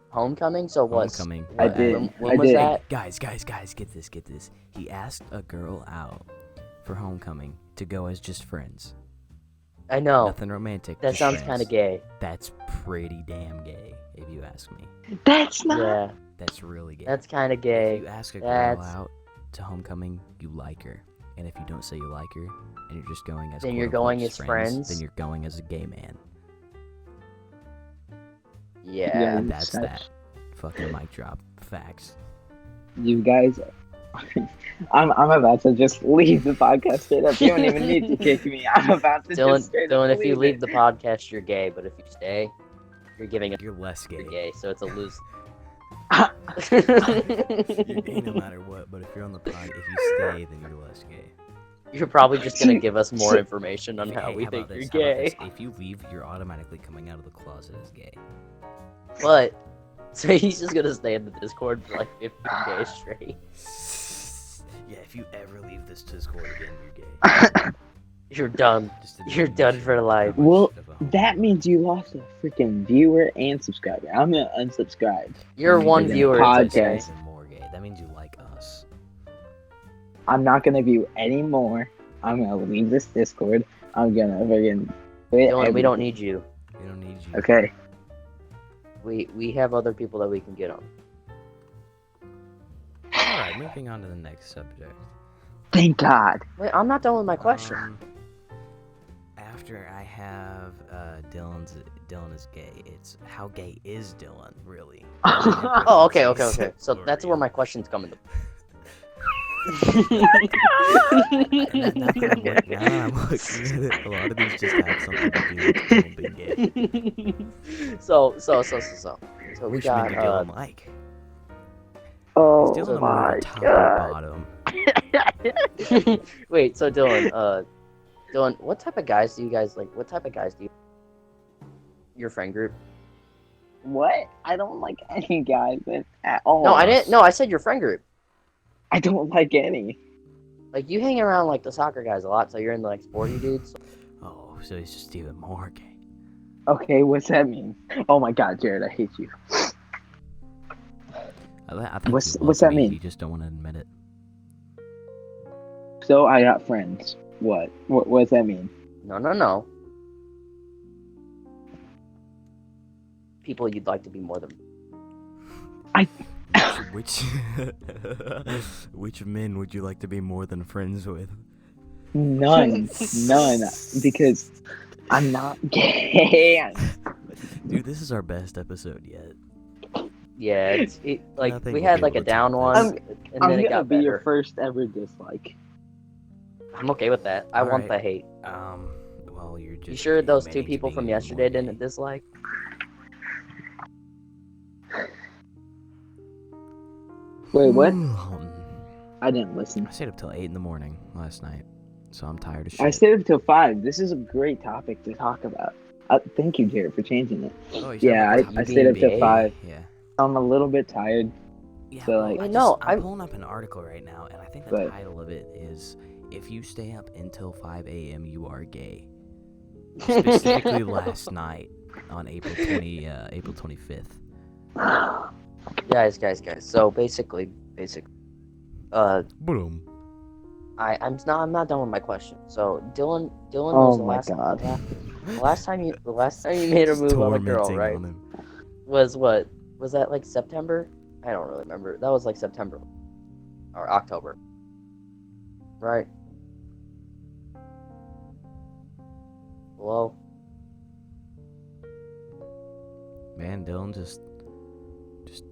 C: Homecoming. So what?
A: homecoming.
B: I did.
C: When
B: I
C: was
B: did.
C: that?
A: Guys, get this. He asked a girl out for homecoming to go as just friends.
C: I know.
A: Nothing romantic.
C: That
A: just
C: sounds
A: friends.
C: kind of gay.
A: That's pretty damn gay, if you ask me.
B: That's not.
C: Yeah,
A: That's really gay.
C: that's kind of
A: If
C: gay.
A: you ask a girl
C: That's-
A: out to homecoming, you like her. And if you don't say you like her, and you're just going as
C: Then you're
A: quote-unquote
C: going as friends?
A: then you're going as a gay man.
C: Yeah.
A: And that's
B: such-
A: that. Fucking mic drop. Facts.
B: You guys. I'm about to just leave the podcast straight up. You don't even need to kick me. I'm about to
C: Dylan,
B: just straight
C: Dylan,
B: up
C: if you
B: it.
C: leave the podcast, you're gay. But if you stay, you're giving up.
A: You're less gay.
C: You're gay. So it's a lose.
A: You're gay no matter what, but if you're on the pod, if you stay, then you're less gay.
C: You're probably just gonna give us more information on
A: Hey,
C: how we
A: about
C: think
A: this?
C: you're
A: How about
C: gay.
A: this? If you leave, you're automatically coming out of the closet as gay.
C: But so he's just gonna stay in the Discord for like 15 days straight.
A: Yeah, if you ever leave this Discord again, you're gay.
C: You're done.
A: Just a
C: You're done for life.
B: Well,
A: of a home.
B: That means you lost a freaking viewer and subscriber. I'm gonna unsubscribe.
C: You're one
B: Because
C: viewer. It's okay.
B: podcast.
A: Even more gay. That means you like us.
B: I'm not gonna view anymore. I'm gonna leave this Discord. I'm gonna friggin' quit
C: Dylan, we don't
B: everything.
C: need you.
A: We don't need you.
B: Okay.
C: We have other people that we can get on.
A: Alright, moving on to the next subject.
B: Thank God.
C: Wait, I'm not done with my question.
A: After I have Dylan is gay, it's how gay is Dylan, really?
C: Oh, okay. So that's where my question's coming.
A: Now that I'm looking at it, a lot of these just have something to do with Dylan being gay.
C: So we
A: Which
C: got
A: means Dylan like.
B: Oh
A: Is Dylan
B: my
A: more top
B: God.
A: or bottom?
C: Wait, so Dylan, what type of guys do you guys like? What type of guys do you your friend group?
B: What? I don't like any guys at all.
C: No, I didn't. No, I said your friend group.
B: I don't like any.
C: Like you hang around like the soccer guys a lot, so you're in like sporty dudes.
A: Oh, so he's just even more gay.
B: Okay, what's that mean? Oh my God, Jared, I hate you.
A: I think
B: What's-
A: you love
B: what's that
A: me,
B: mean?
A: You just don't want to admit it.
B: So I got friends. What? What does that mean?
C: No. People you'd like to be more than.
A: Which which men would you like to be more than friends with?
B: None. None. Because I'm not gay.
A: Dude, this is our best episode yet.
C: Yeah, like
A: Nothing
C: we
A: will
C: had
A: be
C: like a
A: able to
C: down
A: top
C: one,
A: this.
C: and
B: I'm
C: then it
B: gonna
C: got
B: be
C: better.
B: your first ever dislike.
C: I'm okay with that. I want
A: Alright.
C: the hate.
A: Well, you're just.
C: You sure those two
A: admitting to
C: people
A: being
C: from
A: even
C: yesterday
A: more
C: didn't
A: gay.
C: dislike?
B: Wait, what?
A: I
B: I didn't listen.
A: stayed up till 8 in the morning last night, so I'm tired of shit.
B: I stayed up till 5. This is a great topic to talk about. Thank you, Jared, for changing it.
A: Oh, you
B: Yeah,
A: said
C: you
B: I stayed up till
C: being
B: 5.
A: Yeah.
B: I'm a little bit tired.
A: Yeah,
B: So,
A: well,
B: like-
A: I'm
C: No, I'm-
A: pulling up an article right now, and I think the
B: But-
A: title of it is "If You Stay Up Until 5 a.m., You Are Gay." Specifically, last night on April 25th.
C: Guys. So basically,
A: Boom.
C: I'm not done with my question. So Dylan
B: Oh
C: was the
B: my
C: last,
B: God.
C: the last time you made a move on a girl,
A: Tormenting
C: right?
A: on him.
C: Was what? Was that like September? I don't really remember. That was like September or October, right? Hello.
A: Man, Dylan just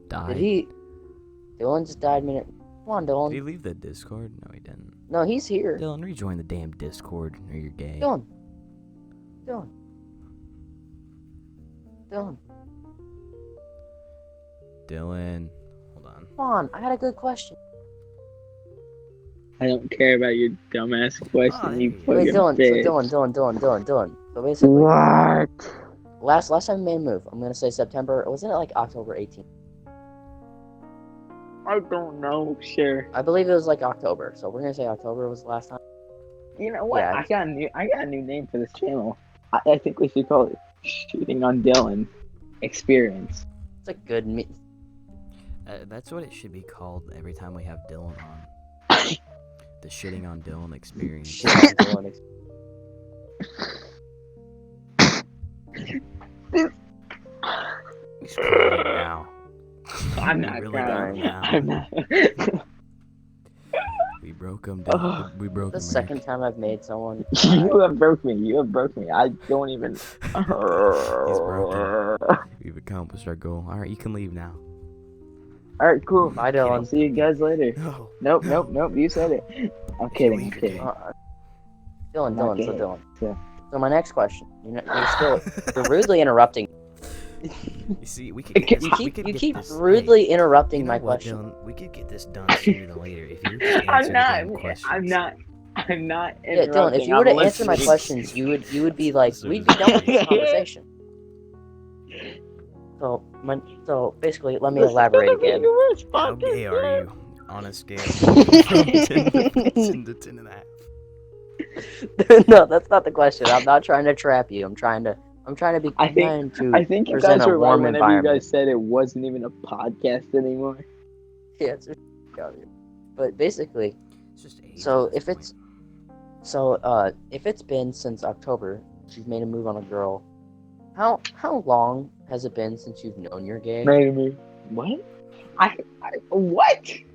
A: died.
C: Did he? Dylan just died. Minute. Come on,
A: Did he
C: Dylan.
A: leave the Discord? No, he didn't.
C: No, he's here.
A: Dylan, rejoin the damn Discord, or you're gay.
C: Dylan. Dylan. Dylan,
A: Dylan, hold on.
C: come on. I had a good question.
B: I don't care about your dumbass question,
A: there
B: you
A: you go.
B: fucking
C: Wait, Dylan.
B: bitch.
C: So Dylan. So basically,
B: What?
C: last time we made a move, I'm gonna say September. Or wasn't it like October 18th?
B: I don't know. Sure.
C: I believe it was like October. So we're gonna say October was the last time.
B: You know what?
C: Yeah.
B: I got a new name for this channel. I think we should call it Shooting on Dylan Experience.
C: It's a good
A: That's what it should be called every time we have Dylan on. The shitting on Dylan experience.
C: Dylan
A: He's crying now.
B: I'm
A: He
B: not
A: really
B: crying.
A: did now.
B: I'm not.
A: We broke him down. We broke
C: The
A: him.
C: second time I've made someone.
B: You have broke me. You have broke me. I don't even.
A: He's broken. We've accomplished our goal. All right, you can leave now.
B: All right, cool.
C: Bye,
B: I'll
C: Dylan.
B: see you guys later.
A: No.
B: Nope,
A: No.
B: nope. You said it. I'm kidding. I'm
A: leave, you're
B: kidding.
C: Dylan.
B: Okay.
C: So Dylan.
B: Yeah.
C: So my next question. You're rudely interrupting.
A: You see, we could.
C: You
A: get
C: keep
A: this,
C: rudely
A: hey,
C: interrupting
A: you know
C: my
A: what,
C: question.
A: Dylan? We could get this done sooner than later if you just
B: I'm
A: answer the
B: not.
A: damn questions.
B: I'm not.
C: Yeah, Dylan. If
B: interrupting,
C: you were to
B: I'm
C: answer my
B: listening.
C: questions, you would be like,
A: So
C: we'd
A: does
C: be done with this
B: Yeah.
C: conversation. So basically, let me elaborate again.
A: How gay are you on a scale from 10 to 10 and a half?
C: No, that's not the question. I'm not trying to trap you. I'm trying to be
B: I think-
C: kind to
B: I think you
C: present
B: guys
C: a
B: were right
C: warm
B: whenever
C: environment.
B: you guys said it wasn't even a podcast anymore.
C: Yeah, it's but basically,
A: It's just age
C: so
A: at this
C: if it's been since October, you've made a move on a girl. How long has it been since you've known you're gay?
B: Maybe. What? What?
A: point.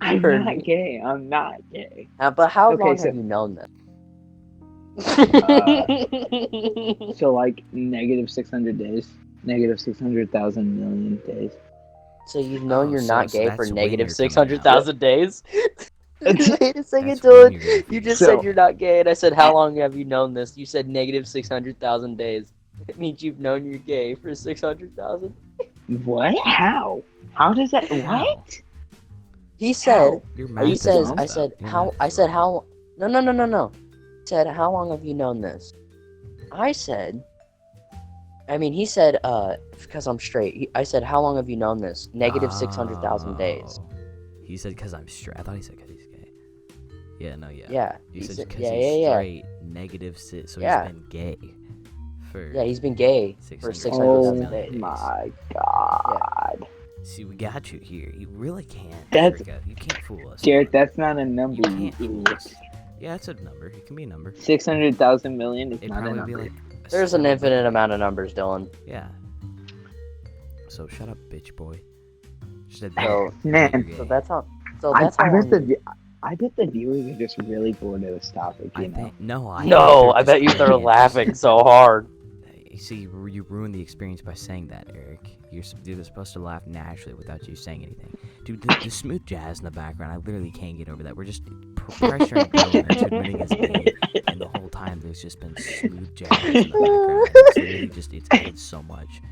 B: I'm
C: heard
B: not
C: me.
B: gay. I'm not gay.
C: But how
B: Okay,
C: long
B: so-
C: have you known this?
B: So like negative 600 days, negative 600,000 million days.
C: So you've known
A: Oh,
C: you're
A: so-
C: not
A: so
C: gay
A: that's
C: for
A: when
C: negative
A: you're coming
C: 600,000 days? Wait a second,
A: That's when
C: Dylan.
A: you're gonna
C: You
A: be
C: just
B: So-
C: said you're not gay, and I said, how long have you known this? You said negative 600,000 days. It means you've known you're gay for 600,000?
B: What? How? How does that?
A: How?
B: What?
C: He said,
A: Your
C: he
A: math is
C: says,
A: wrong.
C: I said,
A: Your
C: how,
A: math is
C: I said,
A: wrong.
C: how, no. He said, how long have you known this? I said, he said, because I'm straight. I said, how long have you known this? Negative 600,000 days.
A: Oh. He said because I'm straight. I thought he said because he's gay. Yeah, no, yeah.
C: Yeah.
A: He
C: he
A: said
C: said-
A: because
C: yeah,
A: he's
C: yeah.
A: straight, negative six, so
C: Yeah.
A: he's been gay for.
C: Yeah, he's been gay for
A: 600,000
C: 600,000 days.
A: days.
B: my god.
A: See, we got you here. You really can't.
B: That's-
A: You can't fool us.
B: Jared, that's not a number.
A: You
B: You
A: can't fool
B: idiot.
A: us. Yeah, it's a number. It can be a number.
B: 600,000 million is
A: It'd
B: not a
A: probably
B: number.
A: be like.
C: There's an
A: seven.
C: infinite amount of numbers, Dylan.
A: Yeah. So shut up, bitch boy. Just admit
C: So-
A: you're
B: Man.
A: gay.
C: So that's how. So
B: I,
C: that's
B: I
C: how.
B: bet
C: long-
B: I bet the viewers are just really bored of this topic. You
A: I
B: know.
A: think no. I
C: No, I
A: think
C: bet you
A: they're
C: they're
A: just
C: laughing so hard.
A: You see, you ruined the experience by saying that, Eric. You're supposed to laugh naturally without you saying anything. Dude, the smooth jazz in the background, I literally can't get over that. We're just pressuring Dylan into admitting he's gay, and the whole time there's just been smooth jazz in the background. It's literally just, it's added so much.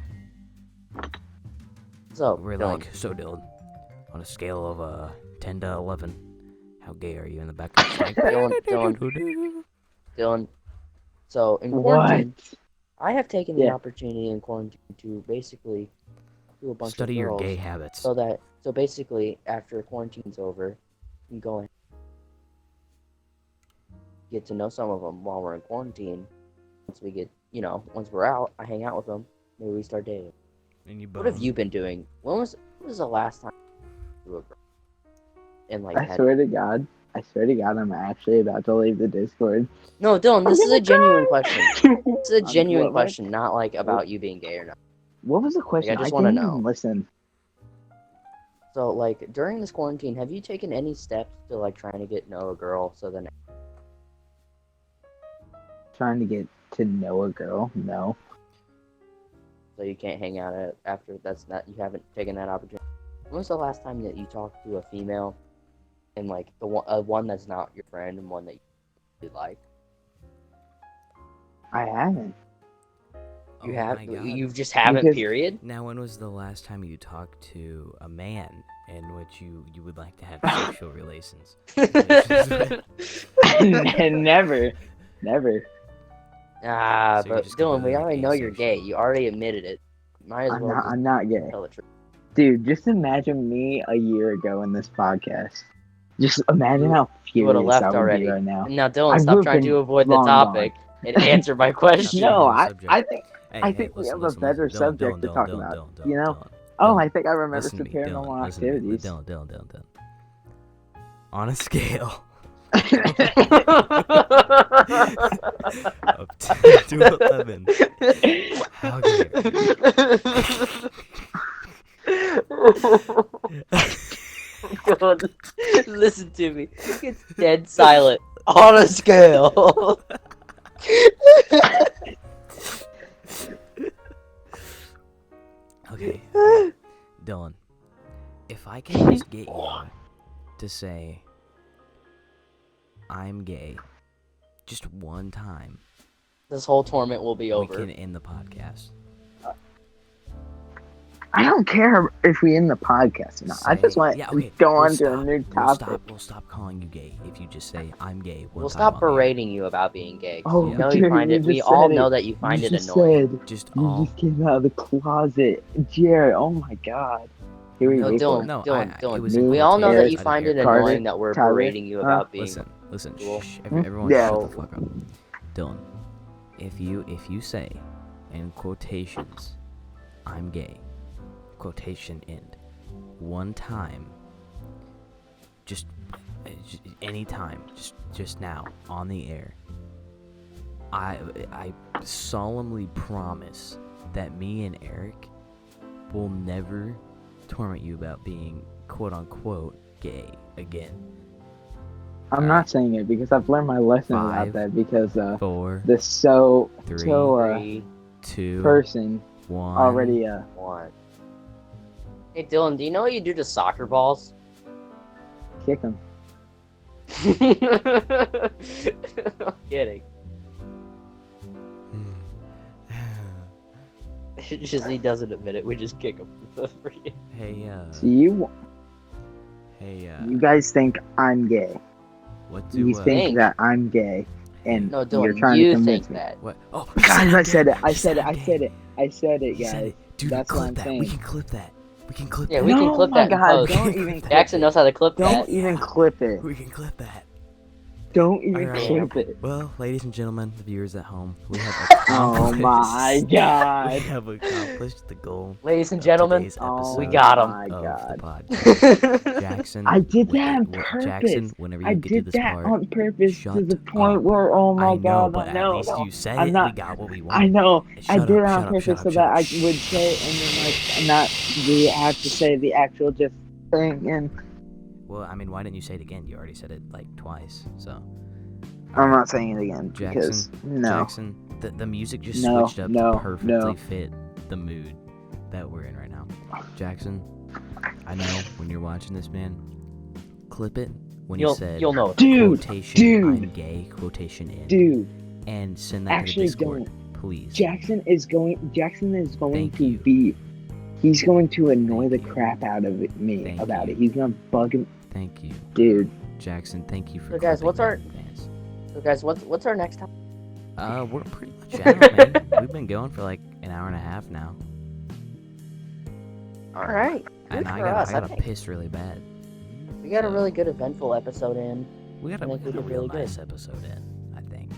C: So
A: We're
C: Dylan,
A: like, so Dylan, on a scale of 10 to 11, how gay are you in the background? It's like,
C: Dylan. So in
B: What?
C: quarantine, I have taken the
B: Yeah.
C: opportunity in quarantine to basically do a bunch
A: Study
C: of
A: your
C: girls.
A: gay habits.
C: So basically, after quarantine's over, you can go and get to know some of them while we're in quarantine. Once we get, once we're out, I hang out with them. Maybe we start dating.
A: And you
C: What have
A: bone.
C: you been doing? When was the last time you were and like
B: I swear to God, I'm actually about to leave the Discord.
C: No, Dylan, this
B: I'm
C: is a
B: gonna
C: genuine question. This is a genuine
B: What?
C: question, not like about you being gay or not.
B: What was the question?
C: I just
B: I
C: wanna
B: didn't
C: know.
B: even listen.
C: So, like, during this quarantine, have you taken any steps to, like, trying to get to know a girl so then...
B: Trying to get to know a girl? No.
C: So you can't hang out after that's not... You haven't taken that opportunity? When was the last time that you talked to a female and, like, one that's not your friend and one that you really like?
B: I haven't.
A: Oh
C: You have
A: my God.
C: you just haven't.
B: Because-
C: Period.
A: Now, when was the last time you talked to a man in which you would like to have sexual relations?
B: Never. Never.
C: Ah,
A: So you're
C: but
A: just
C: Dylan, we
A: completely
C: already know you're
A: asexual.
C: gay. You already admitted it. Might as
B: I'm
C: well
B: not.
C: just
B: I'm not gay.
C: tell the truth.
B: Dude, just imagine me a year ago in this podcast. Just imagine how
C: You would've
B: furious I
C: left
B: would
C: already.
B: be right now.
C: Now, Dylan,
B: I
C: stop
B: would've
C: trying to
B: been
C: avoid the
B: long
C: topic and answer my question.
A: Change
B: No,
A: the
B: I
A: subject.
B: think
A: Hey,
B: I
A: hey,
B: think we
A: listen,
B: have a
A: listen,
B: better
A: listen.
B: subject to talk about. You know? Oh, I think I remember
A: listen
B: some
A: to me,
B: paranormal
A: listen to me.
B: activities.
A: Dylan. On a scale of 10 to 11, how gay are
C: God, listen to me. It's dead silent on a scale.
A: Okay, Dylan, if I can just get you to say, I'm gay, just one time,
C: This whole torment will be
A: we
C: over.
A: can end the podcast.
B: I don't care if we end the podcast or not. I just
A: Say-
B: want
A: yeah,
B: to
A: okay,
B: go
A: we'll
B: on to a
A: stop-
B: new
A: We'll
B: topic.
A: stop calling you gay if you just say, I'm gay.
C: We'll
A: time
C: stop
A: on the air."
C: berating you about being gay. 'Cause
B: Oh,
C: you know
B: dude,
C: you find
B: you
C: it. We
B: just
C: all
B: said
C: know
B: it.
C: that you find
B: You
C: it
B: just
C: annoying.
B: said
A: Just
B: you
A: all.
B: just came out of the closet, Jared. Oh my God. Here we
C: No,
B: go.
C: Dylan,
A: No,
C: Dylan,
A: it
C: Dylan.
A: was in
C: We all know that
A: quotations.
C: you
A: I didn't
C: find
A: hear
C: it
A: it.
B: Carter,
C: annoying that we're
B: Tyler,
C: berating you about being.
A: Listen,
C: cool.
A: shh, everyone
B: Yeah.
A: shut the fuck up. Dylan, if you say, in quotations, I'm gay, quotation end, one time, just any time, just now, on the air, I solemnly promise that me and Eric will never torment you about being quote-unquote gay again.
B: I'm not saying it because I've learned my lesson
A: Five,
B: about that because
A: 4,
B: the
A: 3,
C: 3,
A: 2,
B: person
A: 1.
B: already
C: 1. Hey, Dylan, do you know what you do to soccer balls?
B: kick him.
C: I'm kidding. It's just he doesn't admit it. We just kick him.
A: Hey,
B: So you guys think I'm gay.
A: what do
B: You
A: think?
B: think that I'm gay, and
C: No,
B: you're
C: Dylan,
B: trying
C: you
B: to convince
C: think
B: me.
C: that.
A: What? Oh,
B: Guys, I said it.
A: He
B: I said it.
A: I'm
B: I
A: gay.
B: said it. I said it,
A: He said
B: guys.
A: it. Dude,
B: That's what
A: clip
B: I'm
A: that.
B: saying.
A: We can clip that. We can clip
C: Yeah,
A: that.
C: we can
B: No,
C: clip
B: my
C: that in
B: God,
C: post.
B: don't even clip
C: Jackson
B: it.
C: knows how to clip
B: Don't
C: that.
B: even clip it.
A: We can clip that.
B: Don't even
A: Alright.
B: clip it.
A: Well, ladies and gentlemen, the viewers at home, we have
B: Oh
A: accomplished.
B: my
A: We
B: God.
A: have accomplished the goal.
C: Ladies and
A: of
C: gentlemen,
A: today's
B: Oh
A: episode
C: we got 'em.
B: my
A: of
B: God.
A: the podcast. Jackson,
B: I did
A: when-
B: that on
A: when-
B: purpose.
A: Jackson, whenever you
B: I
A: get to
B: did
A: this
B: that
A: part,
B: on purpose to
A: shut
B: the point
A: up.
B: where, oh my
A: I know,
B: God,
A: but
B: no,
A: at least
B: no.
A: you said
B: I'm
A: it.
B: not-
A: We got what we wanted.
B: I know. I
A: Shut
B: did
A: up,
B: it on
A: shut up,
B: purpose
A: shut
B: so
A: up,
B: that I
A: shut up.
B: would say it and then like not really have to say the actual just thing. And
A: Well, I mean, why didn't you say it again? You already said it like twice, so.
B: I'm not saying it again because
A: Jackson,
B: no.
A: Jackson, the music just
B: No,
A: switched up
B: no,
A: to perfectly
B: no.
A: fit the mood that we're in right now. Jackson, I know when you're watching this, man, clip it when you said
C: you'll know.
B: Dude,
A: quotation
B: dude.
A: I'm gay, quotation in,
B: Dude,
A: and send that
B: actually
A: to the Discord,
B: don't.
A: please.
B: Jackson is going
A: Thank
B: to
A: you.
B: be. He's going to annoy
A: Thank
B: the
A: you.
B: crap out of me
A: Thank
B: about
A: you.
B: it. He's gonna bug him,
A: Thank you,
B: dude.
A: Jackson. Thank you for.
C: So, guys,
A: clipping
C: what's
A: that
C: our-
A: in advance.
C: So, guys, what's our next topic?
A: We're pretty much out, man. We've been going for like an hour and a half now,
C: All right.
A: and
C: Good
A: I
C: for us.
A: gotta
C: I think
A: piss really bad.
C: we got a
A: so-
C: really good eventful episode in.
A: We got
C: I
A: a
C: think we did
A: real
C: really good.
A: nice episode in, I think.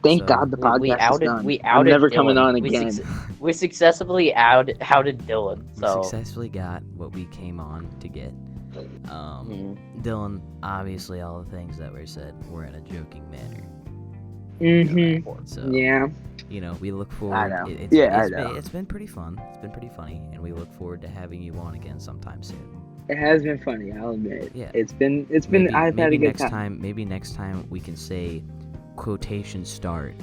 B: Thank
A: So-
B: God the podcast
C: We
B: is
C: outed.
B: done.
C: We
B: I'm
C: outed.
B: never
C: Dylan.
B: coming on
C: We
B: again.
C: we successfully outed Dylan.
A: We
C: So.
A: successfully got what we came on to get.
C: Mhm.
A: Dylan, obviously all the things that were said were in a joking manner.
B: Mm-hmm.
A: So,
B: Yeah.
A: you know, we look forward.
B: I know.
A: It's,
B: Yeah,
A: it's
B: I know.
A: Been, it's been pretty fun. It's been pretty funny, and we look forward to having you on again sometime soon.
B: It has been funny, I'll admit.
A: Yeah.
B: It's been
A: Maybe,
B: I've had a
A: maybe
B: good
A: next
B: time.
A: Maybe next time we can say, quotation start.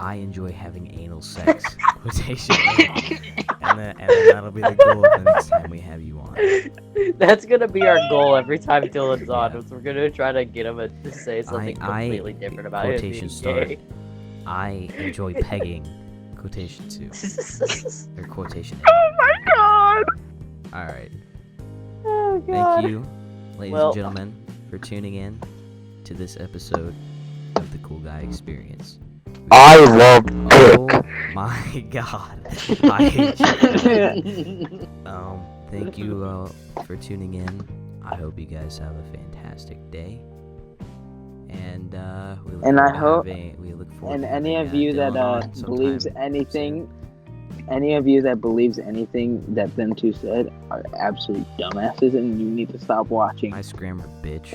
A: I enjoy having anal sex. Quotation end. And then that'll be the goal of the next time we have you on.
C: That's gonna be our goal every time Dylan's on.
A: Yeah.
C: Is we're gonna try to get him to say something
A: I-
C: completely different about him being
A: quotation start.
C: gay.
A: I enjoy pegging. Quotation 2. Or quotation A.
B: Oh my god!
A: Alright.
C: Oh,
A: Thank you, ladies
C: Well-
A: and gentlemen, for tuning in to this episode of the Cool Guy Experience.
C: I love
A: Oh my god. I hate you. Thank you for tuning in. I hope you guys have a fantastic day. And we look
B: And I
A: forward to
B: hope-
A: we look forward
B: And
A: to
B: any
A: having,
B: of you that
A: Dylan on
B: believes
A: sometime
B: anything, any of you that believes anything that them two said are absolute dumbasses, and you need to stop watching.
A: soon. Nice grammar, bitch.